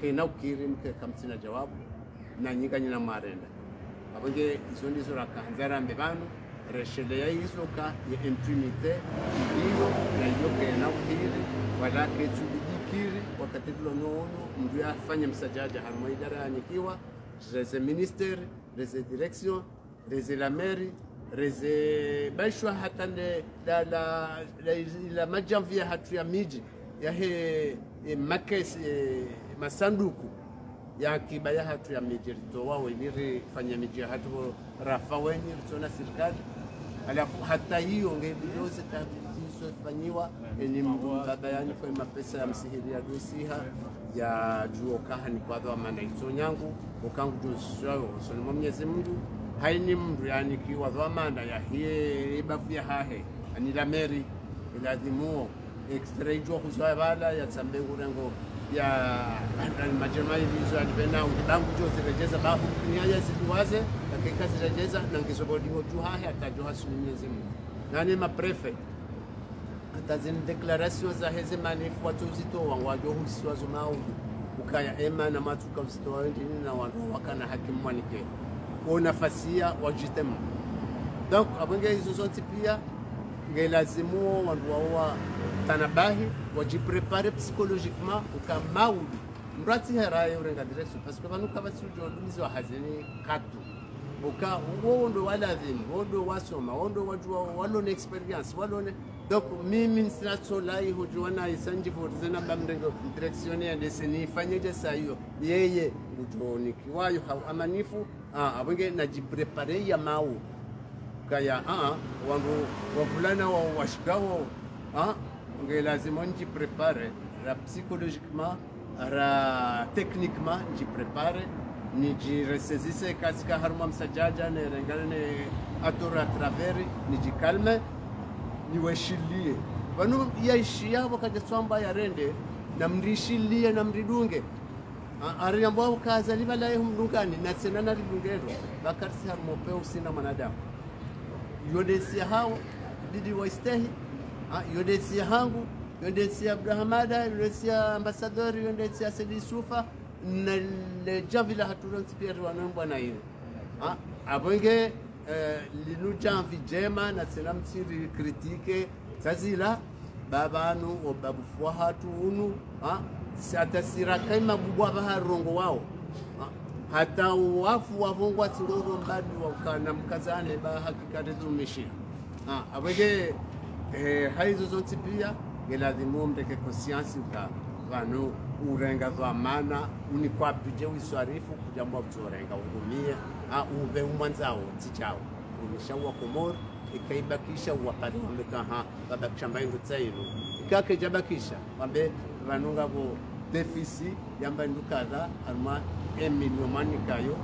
kena ukiri mke kamsina jawabu na nyinga nyina marenda abenge izo ndizo rakanzara mbebano reshele ya izo ka ya impunite iyo na iyo kena ukiri wala ketu dikiri wakati tulonono mdu afanye msajaja harma idara yanikiwa reze minister reze direction reze la mairie reze baishwa hata la majamvia hatu ya miji ya he makesi masanduku ya kibaya hatu ya mijirito wao iliri fanya miji hatu rafa wenye ritona serikali alafu hata hiyo ngebiloze tatizo fanyiwa ni mbabayani kwa mapesa ya msihiri ya dosiha ya juo kahani kwa dwa maana hizo nyangu ukangu josho solimo Mwenyezi Mungu haini mndu yani kiwa dwa maana ya hiye ibafia hahe ani la meri ilazimuo extrait jo kuzwa bala ya tsambengu rengo ya majamai hizo alipenda utangu jo zirejeza babu kuniaja ziduwaze dakika zirejeza na ngisobodi hoju hahe atajoha Mwenyezi Mungu nani maprefe atazini declaration za heze manifu watu uzito wangu husiwa zumau ukaya ema na matuka uzito wendini na wanu wakana hakimu wanike kwa nafasia wajitemu. Donc abenge hizo zote pia ngelazimu wandu wawa tanabahi wajiprepare psychologiquement ukamaudi mrati heraye urenga direction parce que banuka basujo dumizo hazini katu uka wondo waladhini wondo wasoma wondo wajua walone experience walone. Donc mimi sinasolai hujuana isanji fortuna bamrengo direction ya deseni fanyeje sayo yeye ujoni kiwayo amanifu abenge najiprepare ya mau kaya wangu wavulana wa washikao lazima njiprepare ra psychologiquement ra techniquement njiprepare nijiresezise katika haruma msajaja ne rengane atora travers nijikalme niwashilie wanu yaishia wakati swamba ya rende na mrishilie na mridunge ari ambao kaza libala humdungani na tena na ridungero bakati harmope usina mwanadamu yodesia hao didi waistehi yodesia hangu yodesia Abrahamada yodesia ambassador yodesia Sedi Sufa na lejavila haturansi pia wanaomba na hilo abonge linuja vijema na tena msiri kritike sazila babanu obabufuwa hatu unu satasira kaima bubwa baharongo wao hata wafu wavongwa tingoro mbadi wakana mkazane ba hakikati tumishi abege haizo zonti pia ngelazimu mdeke conscience ka vano urenga dhamana unikwa bije wiswarifu kujambo bzorenga ungumie ube umwanzao tichao unishawa komor ikaibakisha wapati wamekaha babakisha mbaindu tsailu ikake jabakisha wambe vanunga bo defisi yamba ndukadha alma emilio manikayo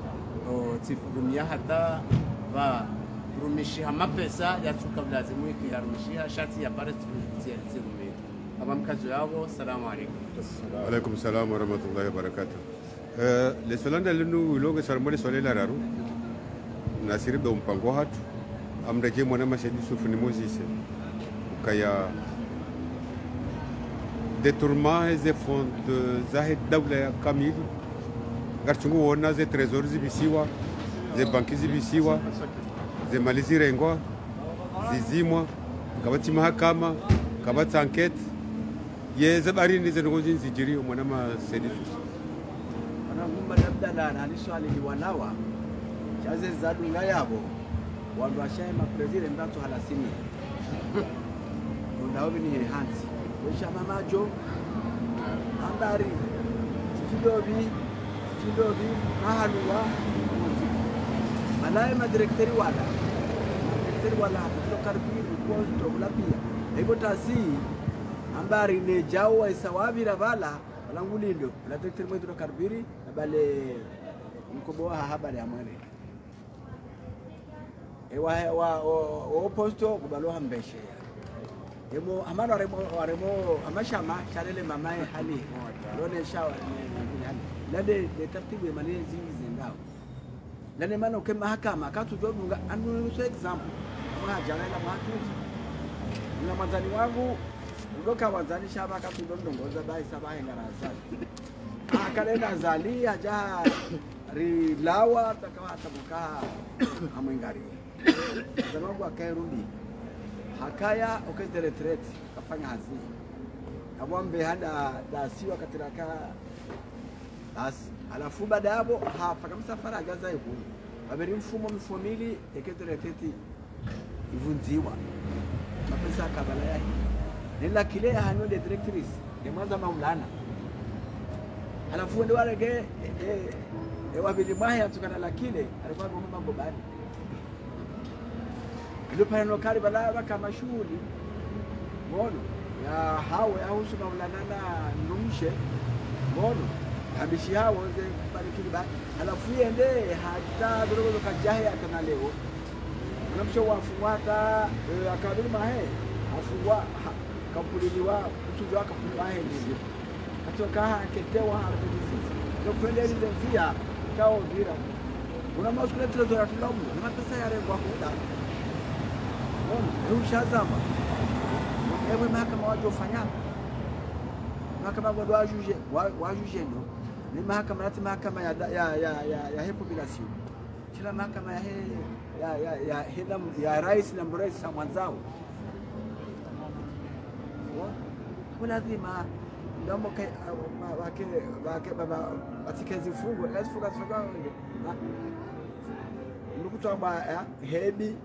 tifurumia hata va rumishia mapesa yatuka lazimu ikirumishia shati ya pare tirumia abamkazo yabo. Salamu alaykum. Alaikum salam wa rahmatullahi wa barakatuh. Le solanda lenu logo sarmole solela raru nasiri do mpango hatu amdaje mwana mashadi sufuni Moses ukaya détournement des fonds de zahid dawla kamil garchungu wona ze trésor zibisiwa ze banki zibisiwa ze malizi rengwa zizimwa kabati mahakama kabati enquête ye zabarini ze ngozi nzijiri mwana ma sedifu ana mumba labda la aliswali ni wanawa chaze zadunga yabo wandu washaye maprezire mbato halasini ndaobi ni hansi wisha mamajo andari kidobi mahaluwa malaya madirekteri wala karbiri posto ulapia hivyo tasi ambari ne jawa isawabira bala langulindo la directeur mwetu karbiri bale mkoboa habari ya mwene wa posto kubaloha mbeshe emo amano aremo amashama charele mamae hali lone shawa hali lade de tartibu manezi zindao lane mano ke mahakama katu jodunga anu so example kama jana la mahakama na mazani wangu ndoka wazani shaba katu ndongoza bai sabahe ngarasa akalenda zali aja rilawa takawa tabuka amwingari sababu akairudi hakaya okete retreat kafanya hazi kamwambe hada dasiwa katiraka basi alafu baada hapo hapa kama safari ajaza yuko babiri mfumo mfamili ekete retreat ivunziwa mapesa kabala yake nila kile hanyo de directrice ni mwanza maulana alafu ndio wale wabili mahya tukana lakile alikuwa mambo bani ndio pale nokali balaba kama shughuli ngono ya hao ya husu maulana na ndumshe ngono habishi hao ze barikili ba alafu yende hata dogo kajahe atana leo unamsho wafungwata akabili mahe afungwa kampuliliwa mtu wake kubahe ndio atoka ketewa harakati ndio kwenda ile via kao vira una maskule trezo ya filamu na pesa ya rengo huda ndio shazama ewe mahakama watu wafanya mahakama bado wajuje ndio ni mahakama ya population kila mahakama ya rais na mrais mwanzao lazima ndio wake baba atikezi fungo lazima katika ndukutamba hebi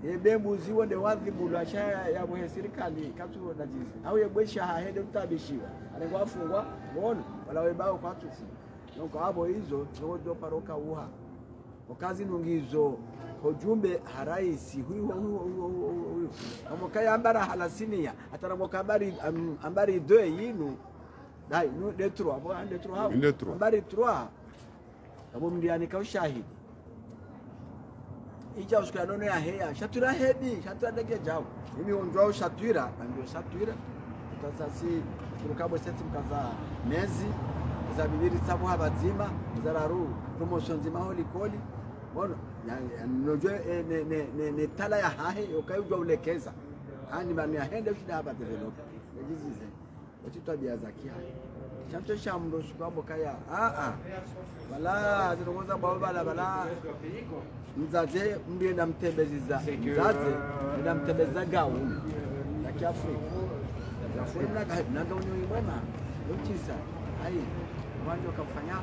yebemuzi wonde wadhibu la shaya ya mwe serikali katu na jizi au yebwesha hahede utabishiwa alikuwa afungwa muone wala webao kwa tufu nuko hapo hizo ndio paroka uha okazi nungizo hojumbe haraisi huyo amokaya ambara halasinia ataramoka ambari 2 yinu dai nu de 3 abo de 3 hapo ambari 3 abo mdiani ka ushahidi ija usikana nono ya heya shatura hedi shatura dege jao mimi onjwa shatura ndio shatura tutasasi turukabo seti mkaza mezi za bibiri sabu habazima zararu promotion zima holi koli bona nojwe ne tala ya hahe ukayujwa ulekeza hani bamia hende shida hapa develop yajizize tabia za kia chanto shamro shukabo kaya wala zirongoza bala mzaze mbie na mtembeza mzaze na mtembeza gawo ya Kiafrika ya Afrika na gawo ni mwema uchisa ai mwanzo kafanya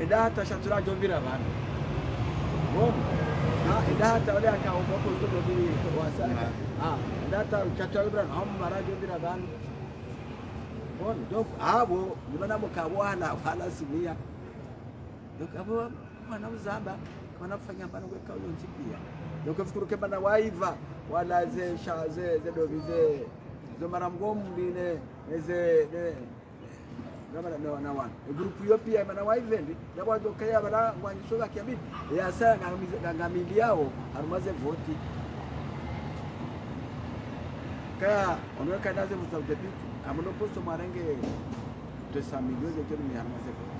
edata shatura jombira bana edata wale akaomba kwa ndio wasaka edata chatura ibran ham mara jombira bana Bona donc abo nibana mukabwana wala simia. Donc abo wana uzamba kana kufanya mbana kwa kayo njipia. Donc fikuru ke bana waiva wala ze shaze ze dovize zo maramgomu line ze na wana group hiyo pia bana waivendi na wao kaya bana wanyisoga kiambi ya saa ngamili yao harumaze voti kaya onweka naze msaudepiki amuno posto marenge 200 milioni de kero ni harumaze voti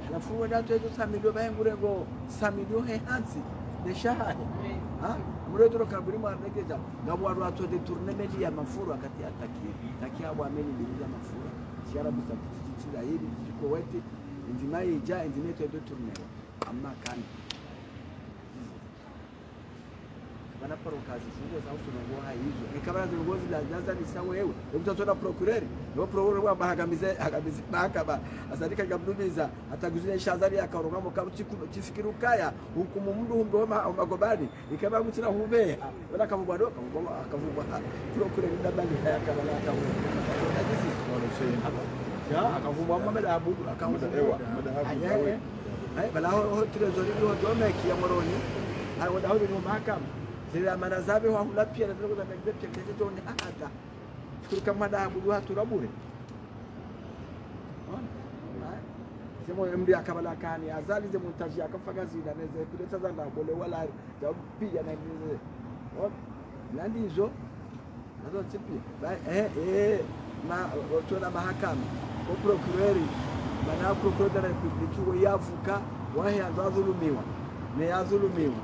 alafu wada tuezo 100 milioni bayengurengo 100 milioni hansi de shahade ha muretoro kaburi mwaregeja ngabo watu atode tournament ya mafuru akati takia bwameni biliza mafuru siara bisatitira hili ziko wete ndimai ja ndineto de tournament amma kan kana paro kazi fungo za uso ngo haizo ikabara ngozi la jaza ni sawa wewe ukutatoda procureur no procureur wa bahagamize mahakama asadika gabdubiza ataguzile shazari akaronga kabuti tifikiru kaya hukumu mndu humbe magobani ikaba gutira hube wala kamubado akavugwa procureur ndabali akabala ya akavugwa Mohamed Abudu akamudwa ayaye bala ho trezori ho domeki ya moroni ayo dawo ni mahakama sila manazabe wa hula pia lazima kuza magazeti kesho ni hata kama Abudu haturabure semo mri akabala kani azali ze montage akafaga zina neze kuleta za ndabole wala pia na neze landi hizo nazo tipi na tuna mahakama kwa procureur bana procureur de la republique wa yavuka wa yazulumiwa ne yazulumiwa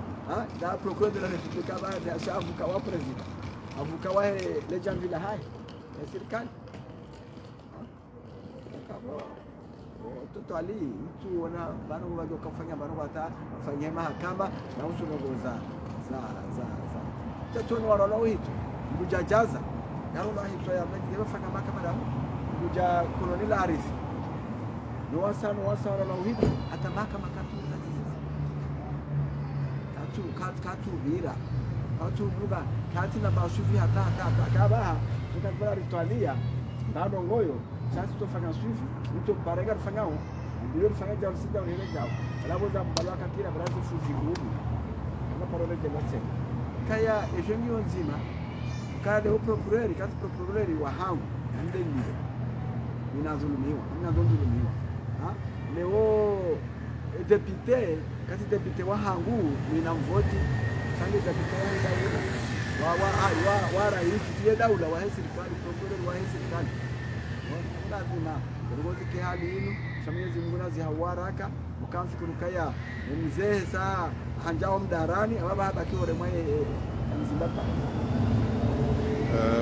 da procureur de la republique baada ya shavuka wa president avuka wa legend vile hai ya serikali toto ali mtu wana bana waje kufanya bana watafanya mahakama na usunogo za tatu wala hitu mujajaza yaro na hitu ya mje fanya mahakama da muja kolonel Arif no wasano wala hitu hata mahakama katu bira watu buga kati na basufi hata akabaha tukakora ritualia ndado ngoyo sasa tufanya sufi mtu barega tufanyao ndio tufanya jambo sija ile jao alafu za mbalaka kila baraza sufi huko kama parole de mate kaya ejengi nzima kada procureur kati procureur wa hangu ndeni ninazulumiwa leo député kasi député wa hangu ninamvoti sangi député wa rais ya daula wa serikali procureur wa serikali lazima ngozi ke hali hino shamwezi Mungu nazi hawaraka ukamfikuru kaya mzee saa hanjao mdarani baba haba kiore mwaye Zimbabwe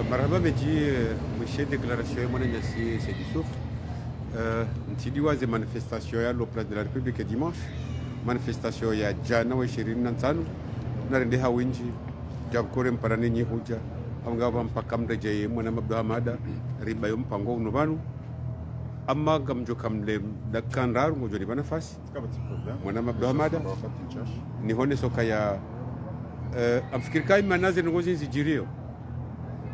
marhaba meji mwishe déclaration mwana nyasi Sedissouf ntidiwa ze manifestation ya place de la République dimanche manifestation ya jana wa 25 na rende hawinji jakore mparane nyi huja amgaba mpaka mreje mwana Abdulhamada riba yo mpango unubanu amma gamjo kamle dakanrar ngojo ni banafasi mwana Abdulhamada ni hone soka ya amfikiri kai manaze ngozi zijirio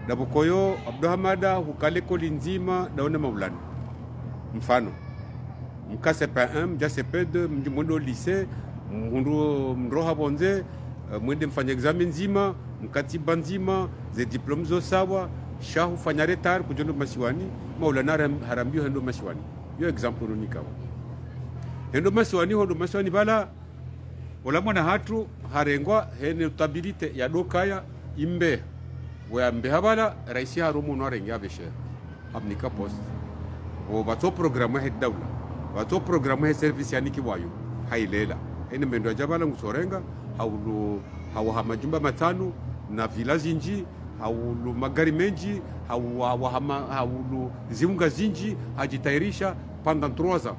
dabukoyo Abdulhamada hukale koli nzima daona maulana mfano mka CP1 mja CP2 mwendo lycée mroha bonze mwende mfanya examen nzima mkatiba nzima ze diplome zo sawa shahu fanya retard kujondo masiwani maulana harambio hendo masiwani yo example unika hendo masiwani bala wala mwana hatu harengwa hene stabilite ya dokaya imbe wa mbe habala raisi harumu no renga beshe abnika post o bato programme he dawla bato programme he service yani kiwayo hailela ene mendo jabala ngusorenga hawu hamajumba matano na village nji haulu magari menji haulu ziunga zinji hajitairisha pendant 3 ans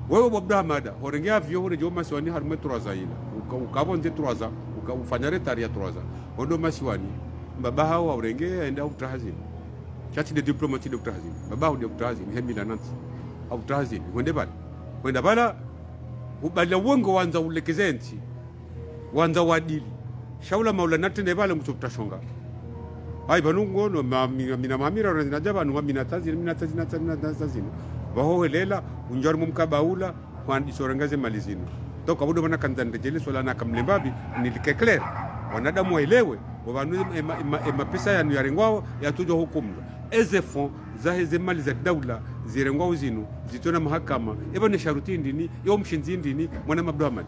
wewe Abdulhamada horengea vyo hore jo masiwani harume 3 ans ila ukabonze 3 ans ukafanya retard ya 3 ans ondo masiwani baba hao horengea enda utahazini chati de diplomati de utahazini baba hu de utahazini hemila nansi au utahazini kwenda bala ubala wongo wanza ulekezenti wanza wadili shaula maulana tende bala mtutashonga ai banungo no mina mamira na jaba no mina tazina baho lela unjar mumkabaula kwa isorangaze malizino toka budo bana kanzande jele sola na kamlembabi nilike clear wanadamu waelewe wanu mapesa ya yarengwao yatujo hukumu eze fond za heze mali za daula zirengwao zinu zitona mahakama eba ne sharuti ndini yo mshinzi ndini mwana mabdamani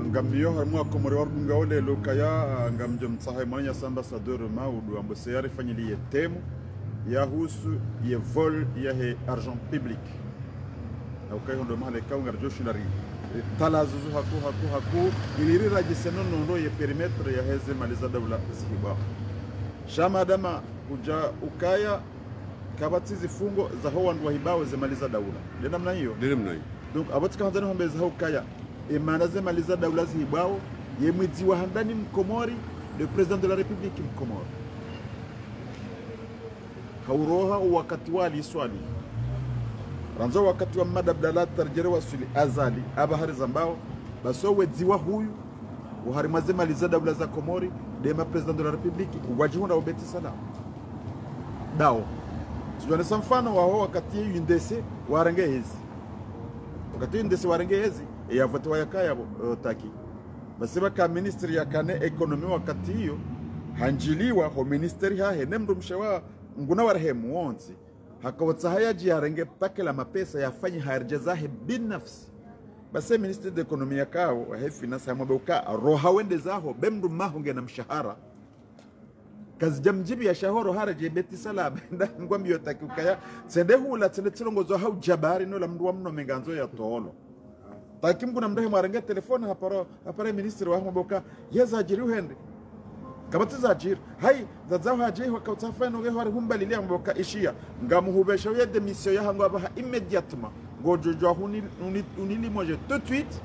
ngambiyo harmu akomori warunga ole lokaya ngamje mtsahe mwanya ambassadeur maudu ambose yari fanyili yetemu ya husu ye vol ya he argent public au kayo ndo mahale ka ngar joshilari talazuzu haku iliri rajiseno nondo ye perimetre ya heze maliza dawla sihiba shama dama uja ukaya kabatizi fungo za ho wandu wahibawe ze maliza dawla ndio namna hiyo donc abatika handana hombe za ukaya imana ze maliza dawla zihibao ye mwezi wa handani mkomori le president de la république mkomori hauroha wakati wali swali ranzo wakati wa mada Abdallah tarjere wasuli azali aba hari zambao baso wedziwa huyu uhari mazema lizada bula za Komori dema president de la republique wajihunda ubeti sana dao sijone samfano wa wakati yundese warenge hezi wakati yundese warenge hezi ya vote yakaya taki basiba ka ministry ya kane economy wakati hiyo hanjiliwa ho ministry hahe nemdo mshawa nguna warehemu wonsi hakawatsa hayaji yarenge pakela mapesa yafanye harjazahe binafsi base ministry de economy yakao he finance amabeuka roha wende zaho bemdu mahunge na mshahara kazi jamjibi ya shahoro haraje beti sala benda ngwambi yotakukaya sende hula tsende tsirongozo hau jabari no la mndu wa mno menganzo ya tolo takim kuna mdahe marenge telefone hapara ministry wa amabeuka yazajiri uhende kabatiza ajir hai zazaho haje wakatsafa no ge hore humbali le amboka ishia ngamuhubesha ya demission ya hango aba immédiatement ngojojo unili moje tout de suite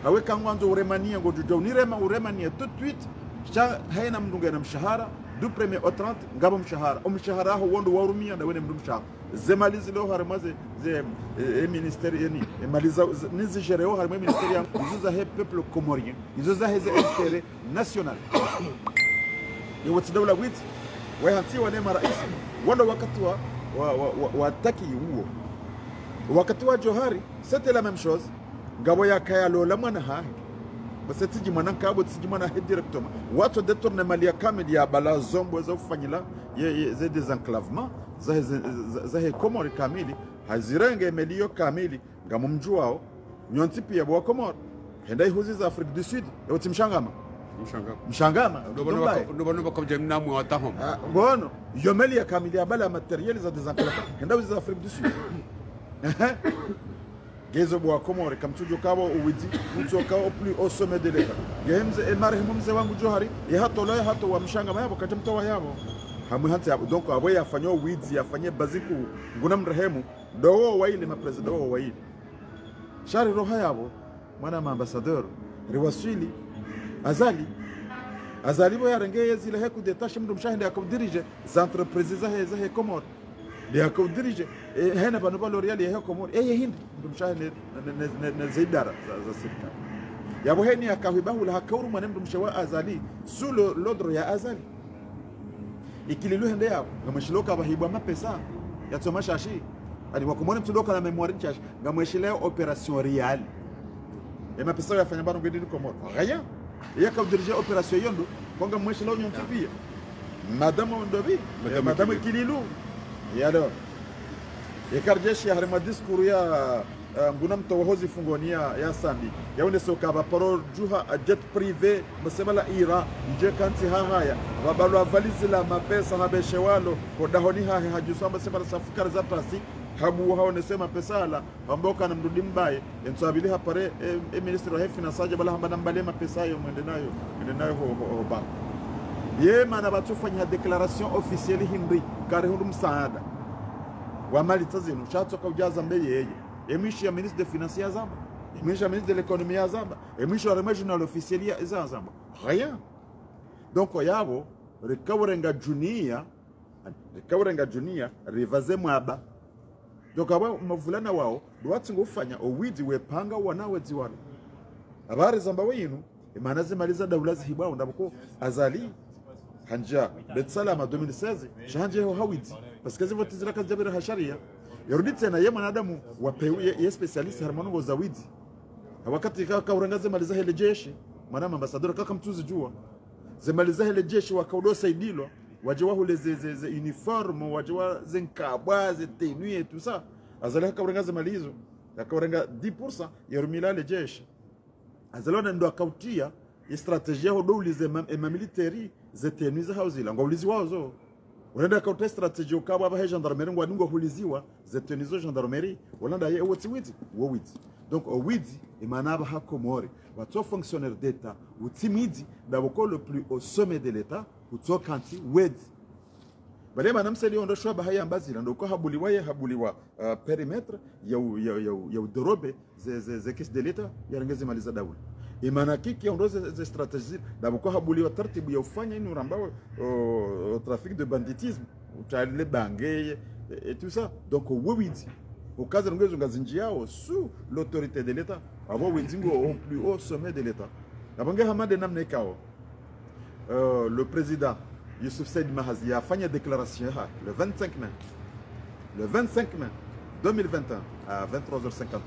hawe kangwanzo uremania ngojojo unirema uremania tout de suite cha haina mndunga na mshahara du premier au 30 ngabo mshahara ho wondo warumia na wene mndu mshahara zemalizi lo haramaze ze ministeri yani maliza nizi gereo harama ministeri ya izuza he peuple comorien izuza he intérêt national dawla wit wahanti wa nema rais wanda wakati wa taki huo wakati wa Johari c'était la même chose ngabo ya kaya lola mwana ha basi tiji mwana kabo tiji mwana he directement watu detourne mali ya kamili ya bala zombo za kufanyila ze désenclavement za he Komori kamili hazirenge melio kamili ngamo mjuao nyonti pia bwa Komori henda ihuzi za Afrique du Sud yote mshangama ndo bano bakamje mnamu watahom bono yomeli ya kamili ya bala materiel za désenclavement henda uzi za Afrique du Sud gezo bwa Komori kamtujo kawo uwidi mtu kawo plus au sommet de l'état gemze e marehemu mzee wangu Johari ya hato wa mshangama yabo katamtoa yabo hamu hanti yabo donc abo yafanywa uwidi yafanye baziku nguna mrehemu ndo waile ma president wa waile shari roha yabo mwana ambassadeur riwasili azali bo yarenge zile heku detache mndu mshahende akadirije za entreprise za he Komori ya akadirije hena bano ba L'Oreal ya Komori hindi mndu mshahende na zidara za serikali yabo heni akahibahu la hakauru mwana mndu mshawa azali sulo lodro ya azali ikililu hende yao ngamshiloka bahibwa mapesa ya tomashashi ali wakomoni mtudoka na memoire chash ngamweshileo operation real mapesa yafanya bano ngedini Komori rien yaka dirige operation yondo konga mweshi lao nyonti pia madame Ndobi madame Kililu yado yekarjeshi ya harima diskuru ya nguna mtawahozi fungonia ya sandi yaone soka ba parole juha jet privé msema ira nje kanti haya babalo valizi la mapesa habeshewalo kodahoni hajusamba sema safukar za pasi habu hao nesema pesala amboka na mrudi mbaye ensabili hapare ministre wa finance aje bala hamba mbale mapesa yo mwende nayo ho ba ye mana batufanya declaration officielle hindi kare hundu msaada wa mali tazinu chatoka ujaza mbeye yeye emishi ya ministre de finance ya Zamba emishi ya ministre de l'économie ya Zamba emishi ya regional officielle ya Zamba rien donc yabo rekawarenga junia rivaze mwaba donc aba mavulana wao duwatsi ngufanya owidi wepanga wanawe dziwana abari Zamba winu imana zimaliza dawla zihibao ndabako azali hanja Bet Salama 2016 shanje ho hawiti parce que zivote ziraka jabira hasharia yarudi tena yeye mwanadamu wapewe ye specialist harmono zawidi wakati kaka urangaze maliza hele jeshi mwana ambassadeur kaka mtuzi jua zemaliza hele jeshi wakaudosa idilo waje wahule ze uniforme waje wa zenkabwa ze tenue et tout ça azalaka kaurangaze malizo akauranga 10% yarumila le jeshi azalona ndo akautia strategia ho doulize military ze tenue za hauzila ngaulizi wazo wanaenda kauta strategia ukaba aba gendarmerie ngo ndingo huliziwa ze tenue zo gendarmerie wanaenda ye woti wo witi donc au widi emanaba hakomori watu fonctionnaire d'état ou timidi d'abord le plus au sommet de l'état ou to kanti wed bale manam seli ondo shwa haya mbazila ndo ko habuliwa perimetre ya dorobe ze caisse de l'état yarangeze maliza daula imana kiki ondo ze stratégie d'abord habuliwa taratibu ya ufanya ni urambao trafic de banditisme utale bangeye et tout ça donc widi au cas de ngazinjiao sous l'autorité de l'état avant wendingo au plus haut sommet de l'état abanga hamade namne kao le président Youssouf Saïd Mahazi a fait une déclaration le 25 mai 2021 à 23h59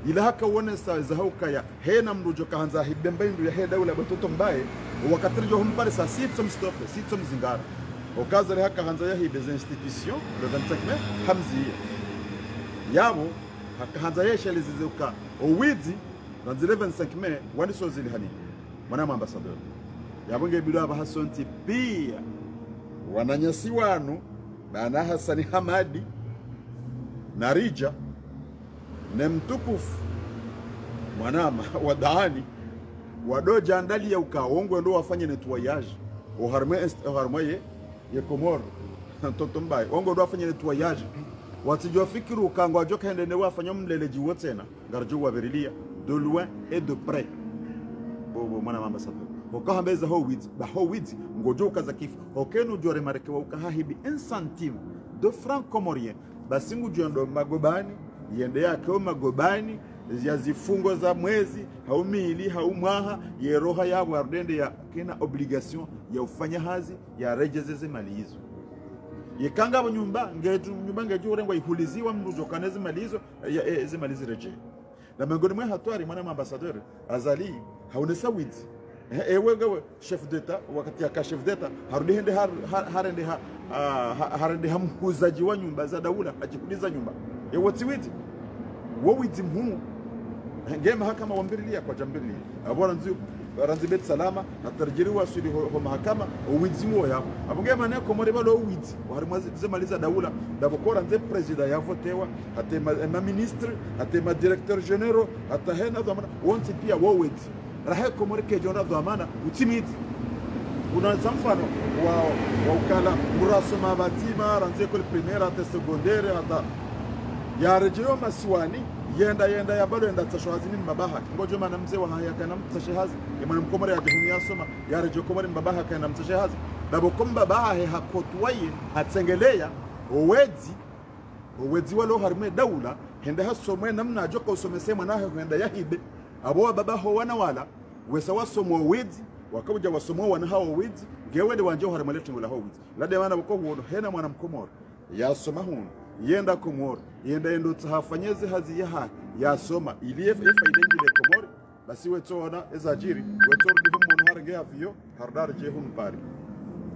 il a kawana sa zahauka ya hena mrujo kaanza hibemba ndu ya heda ule batoto mbaye wakati humpare sa sitsom stop sitsom zingara au cas de haka hanza ya des institutions le 25 mai hamzi yabo hakaanza yesha lizizuka owidi na 25 mai wani so zilihani mwana ambassadeur yabonge bilo abahasonti pia wananyasi wanu na Hasani Hamadi na Rija na mtukufu mwanama wadaani wadoja ndali ya ukaongwe ndo wafanye nettoyage oharmoye ye Komoro mtoto mbaye ongo ndo wafanye nettoyage watijua fikiru ukangwa joka ndene wafanya mleleji wote na ngarjo wa berilia de loin et de près bobo mwana ambassadeur okahambeza howidi ngojo ukaza kifu okenu jore mareke ukahahibi 1 centime de franc comorien basingu jondo magobani yende yake magobani ya zifungo za mwezi haumili haumwaha yeroha yabo ardende ya kena obligation ya ufanya hazi ya rejezeze mali hizo yekanga abo nyumba ngeju urengwa ihuliziwa mruzo kanezi mali hizo ya malizi reje na mengoni mwe hatwari mwana ambassadeur azali haunesa widi ewe gawe chef d'etat wakati ya chef d'etat harudi hende harende hamhuzaji wa nyumba za daula ajikuliza nyumba ewe tiwiti wo witi mhumu ngema hakama wambirilia kwa jambiri abora nzu ranzi Bet Salama atarjiriwa sudi ho mahakama owidzi moya abungema ne komore balo owidzi harimwazi zemaliza daula dabokora nze president yavotewa ate ma ministre ate ma directeur généraux ata hena dhamana wonti pia wowidzi rahe komore ke jona dhamana utimiti una mfano wa ukala murasoma batima ranzi école primaire ate secondaire ata ya rejeo masiwani yenda ya bado yenda tashahazini mbabaha ngojo mana mzee wa haya kana mtashahazi imana mkomore ya jehuni soma ya rejo komore mbabaha kana mtashahazi dabo komba baha hakotwaye hatsengelea owezi walo harime daula henda hasomwe namna ajoka usomesema nahe henda yahibe abo baba ho wana wala wesa wasomo owezi wakabuja wasomo wana hawo owezi gewede wanje harime letu la owezi lade wana bako huono hena mwana mkomore ya soma huno yenda Komoro yenda endo tsahafanyeze hazi yaha yasoma iliye faida ingile Komoro basi wetona ezajiri wetorudi humo harenge afio hardar je humpari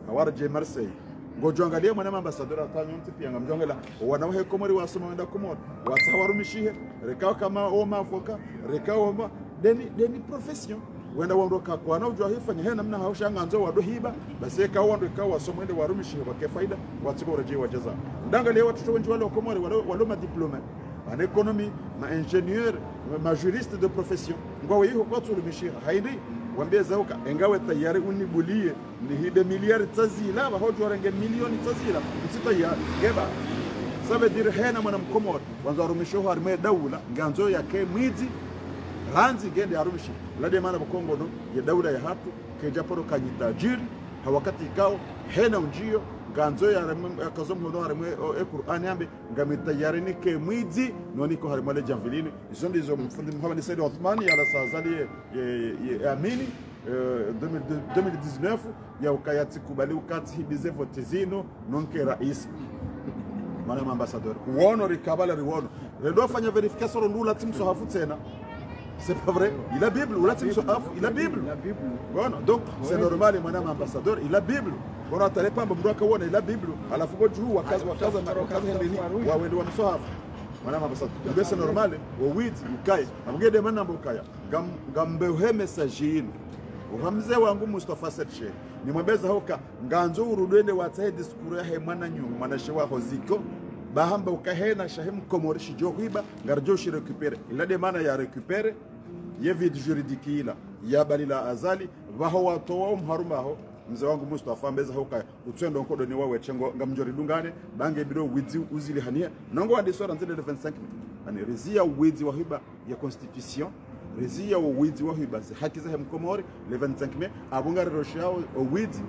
hawar je Marseille ngojongalie mwana ambassadeur atanyo mtipi anga mjongela wana wahe Komoro wasoma wenda Komoro watsawarumishihe rekao kama oma foka rekao oma deni profession wenda wandoka kwa na ujwa hifanya hena mna haushanga nzo wadohiba basi ka wando ka wasomende warumishi bake faida watiko reje wajaza ndanga leo watoto wengi wale Komoro wale ma diplôme en économie ma ingénieur ma juriste de profession ngwa hiyo kwa turumishi haindi wambie zauka engawe tayari unibulie ni hide miliari tazila ba hojo renge milioni tazila msita ya geba sabe dire hena mwana Komoro wanzo warumishi ho arme daula nganzo yake mwizi ranzi gende arumishi lade mana bakongo no ya daula ya hatu kejaporo kanyitajiri hawakati ikao hena unjio ganzo ya kazomu no harimwe Qur'ani ambe ngamitayari nike mwizi no niko harimale jamvilini izo ndizo mfundi Muhammad Said Othmani ala sazali amini 2019 ya ukayati kubali ukati hibize vote zino nonke rais madame ambassadeur uono rikabala riwono redo fanya verification ndula timso hafu tena. C'est pas vrai, il a Bible, il a Bible. Bon, donc c'est normal, madame ambassadeur, il a Bible. On a télé pas il a Bible. À la fois jour wakaza ndini wa wendo wa msohafu. Madame ambassadeur, c'est normal, au wit ukai. Amgede mana mbokaya. Gambehe message uhamze wangu Mustafa Setche. Ni mwebeza hoka nganzo urudwende watahe diskuru ya mwana nyungu mwana shewa hoziko. Bahamba ukahena shahem komorishi johiba ngarjoshi récupérer ila de mana ya récupérer ye vide juridique ila ya balila azali baho watowa mharumaho mzee wangu Mustafa mbeza hoka utwendo nkodo ni wawe chengo ngamjori dungane bange bido wizi uzili hania nongo wa desora nzile 25 ani rezia wizi wa hiba ya constitution rezia wizi wa hiba haki za mkomori le 25 mai abunga roshao wizi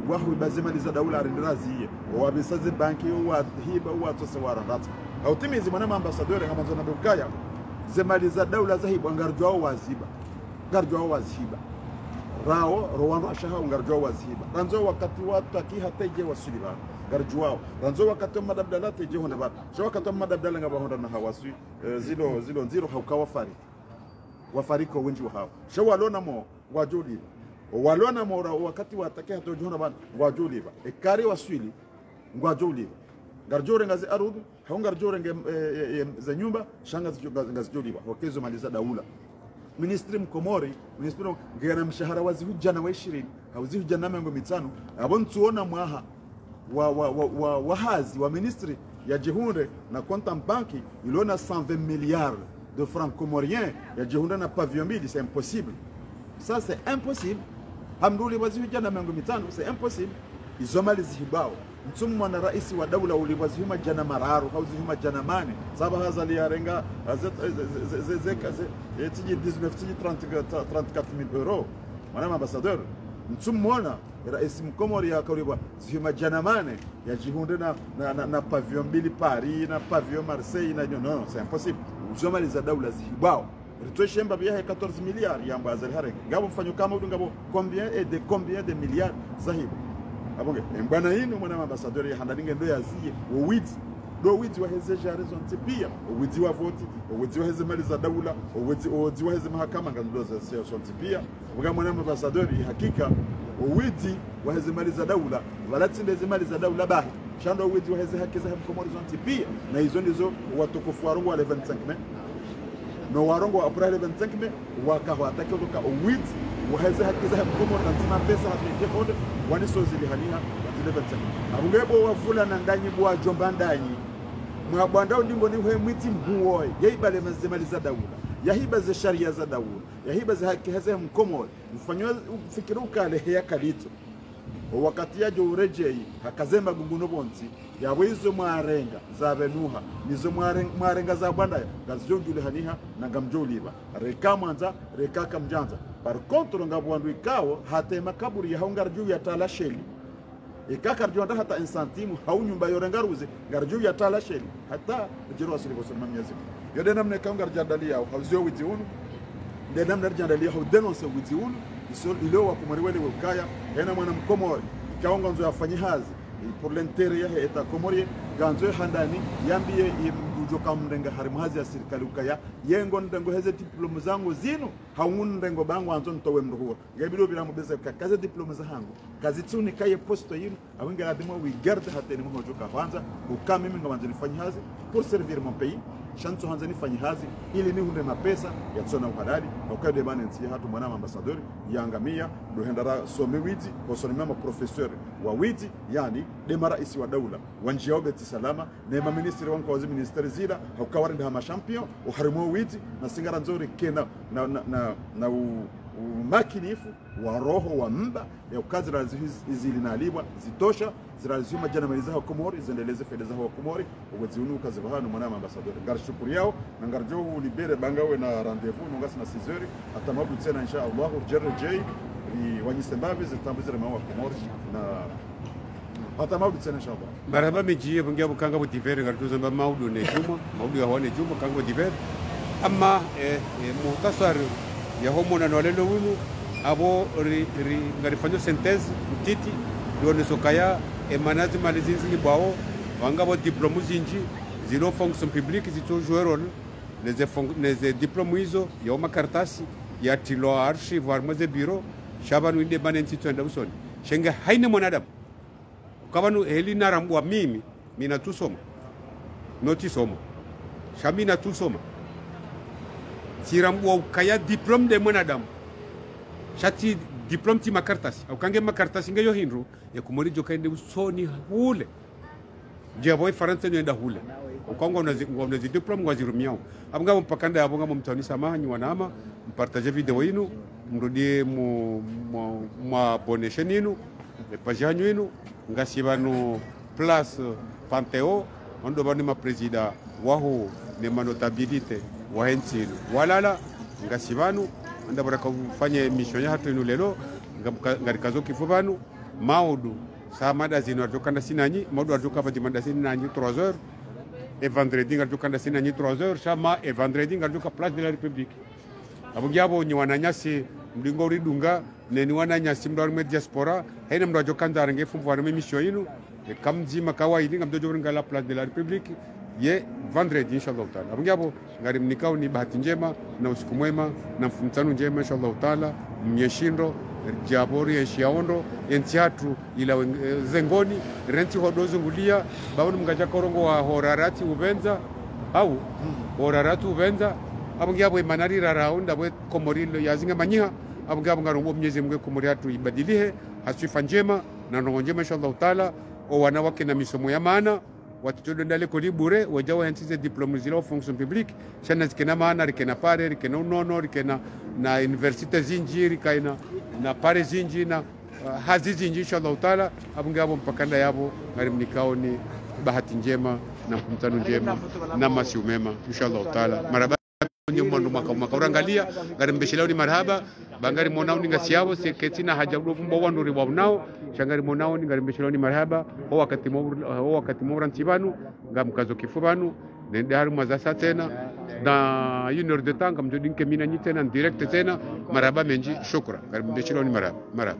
wahu bazima liza daula arindiraziye wabisaze banki wa hiba wa tosawara rat au timizi mwana ambassadeur kama zona bukaya zemaliza daula za hiba ngarjwa waziba rao rwanda ashaha ngarjwa waziba ranzo wakati wataki hateje wasuliba ngarjwa ranzo wakati madabdala teje honda ba sho wakati madabdala ngaba honda na hawasu zilo nziro haukawa wafariko wenji wao sho walona mo wajuli walona mora wakati watake hatojona bana ngwajuliba ekari waswili ngwajuliba ngarjore ngazi arudu haungarjore za nyumba shanga ngazijuliba wakezo maliza daula ministri mkomori ministri ngena mshahara wazi hujana wa 20 hauzi hujana mengo 5 abontuona mwaha wahazi wa ministri ya jihunde na compte en banque ilona 120 milliards de francs comoriens ya jihunde na pavillon mili c'est impossible. Ça c'est impossible. Hamduli wazihu jana mengo 5 c'est impossible. Izomali zihibao mtumu mwana raisi wa daula uliwazihuma jana mararu hauzihuma jana mane saba haza liyarenga tiji 19 tiji 34,000 euros. Madame ambassadeur mtumu mwana raisi mkomori ya kauliwa zihuma jana mane ya jihunde na pavillon mbili Paris na pavillon Marseille na non c'est impossible. Uzomali za daula zihibao Ritoche mba biya 14 milliards yamba azali hare ngabo mfanyo kama udu ngabo combien de milliards zahibu abonge mbana yinu mwana ambassadeur ya handalinge ndo yaziye do witi wa heze jare zonte pia witi wa voti witi wa heze mali za daula witi wa heze mahakama ngando za sio zonte pia buga mwana ambassadeur hakika witi wa heze mali za daula walati ndeze mali za daula bahi shando witi wa heze haki za mkomori zonte pia na hizo ndizo watukufu warongo wa 25 mai no warongo wa April 25 mai wakawataka kutoka witi waheze haki za mkomori na nzima pesa hapike konde wani sozili haniha wazile 25 abungebo wavula na ndanyi bwa jomba ndanyi mwabandao ndingo ni hwe mwiti mhuoi yaibale mazemali za daula yahiba za sharia za daula yahiba za haki za mkomori mfanywa fikiru kale heya kalito wakati yajo urejei hakazemba gunguno bonti yawezo mwarenga za benuha nizo mwarenga za bandaya gazijojule haniha na gamjoliba reka mwanza reka kamjanza par contre ngabwandu ikawo hata makaburi ya haungarju ya talasheli ikakarju anda hata insantimu hau nyumba yorengaruze garju ya talasheli hata jiro asili kwa sallam yazi yode namne kaungarja dalia hauzo wiziunu de namne rjandalia hau denonse wiziunu ilo wa kumariwele wakaya hena mwana mkomori ikaonga nzo yafanyi hazi pour l'intérêt ya eta komori ganzo handani yambie mjujoka mrenga harimazi ya serikali ukaya yengo ndengo heze diploma zangu zinu haungun ndengo bangu anzo ntowe mruhuwa ngabilo bila mubeza kaze diploma za hangu kazi tuni kaye posto yinu awinga ladimo wigarde hateni mhojoka kwanza ukami mimi ngamanzo nifanyi hazi pour servir mon pays chanzo hanza nifanyi hazi ili ni hunde mapesa ya tsona uhalali na ukade bane nsi hatu mwana ambassadeur yangamia dohendara some witi kosoni mama professeur wa witi yani demara isi wa daula wanjia obeti salama nema ministri wanko wazi ministeri zila haukawarinde hama champion uharimu witi na singara nzori kena na umakinifu wa roho wa mba ya ukazi zili na alibwa zitosha zirazima jana maliza wa Komori zendeleze fedha za wa Komori uweziunu kazi bahanu mwana ambassadeur ngarishukuru yao na ngarjo libere bangawe na rendezvous nongasi na 6h atamabu tena insha Allah urjerejei ni wanyisembabi zitambuzira mawa Komori na atamabu tena insha Allah baraba mejiye bungia bukanga bu divere ngartuzo mba maudu ne juma maudu ya wane juma kango divere amma muhtasar ya homona no lelo winu abo ngarifanya synthèse mtiti ndio sokaya emanazi malizinzi bao wangabo diplôme zinji zero fonction publique zitujouer les diplômes hizo ya makartasi ya tilo archive armaze bureau shabanu inde banenti twenda usoni shenge haina mwanadamu kabanu elina rambwa mimi tusoma noti soma shamina tusoma sirambwa ukaya diplôme de mwanadamu shati diplôme ti makartasi au kange makartasi ngeyo hindru ya kumori jokaende usoni hule jabo Faransa nenda hule ukongo unazi diplôme wazirumiao abanga mpakanda abanga mtani samahanyi wanama mpartage video yinu mrudie mu abonation yinu page yinu ngasibanu place Panteo ondo bani ma president waho ne manotabilité wahensilu walala ngasibanu anda baraka ufanye mission ya hatu inu lelo ngarikazo kifubanu maudu samada zino adukanda sinanyi maudu aduka pati manda sinanyi 3h et vendredi ngadukanda sinanyi 3h sama et vendredi ngaduka place de la République abugiabo ni wananyasi mlingo ridunga neni wananyasi mdwa diaspora haina mdwa jokanda range fumbu na mission yinu kamjima kawaidi ngamdojo ngala place de la République ye vendredi inshallah taala abugiabo ngari mnikao ni bahati njema na usiku mwema na mfumtano njema inshallah taala mnyeshindo jabori eshiaondo entiatu ila zengoni renti hodozo ngulia bawo mgaja korongo wa horarati ubenza au horarati ubenza abungiabo imanari raunda bwe komorilo yazinga manyiha abungiabo ngarongo mnyezi mwe komoriatu ibadilihe hasifa njema na ndongo njema inshallah taala o wanawake na misomo ya maana watoto ndale ko libure wajawa hantize diplôme zilo fonction publique chana zikena maana rikena pare rikena unono rikena na universite zinji rikaina na pare zinji na hazi zinji inshallah taala abungabo mpakanda yabo ngari mnikao ni bahati njema na mkutano njema na masiumema inshallah taala maraba ni mwandu makarangalia ngari mbeshilao ni marhaba bangari monao ni ngasiabo seketina haja mbo wanduri wabnao shangari monao ni ngari mbeshilao ni marhaba ho wakati mo rantibanu ngamkazo kifubanu nende haru mazasa tena na une de temps ngamjodinke mina nyitena direct tena marhaba menji shukra ngari mbeshilao ni marhaba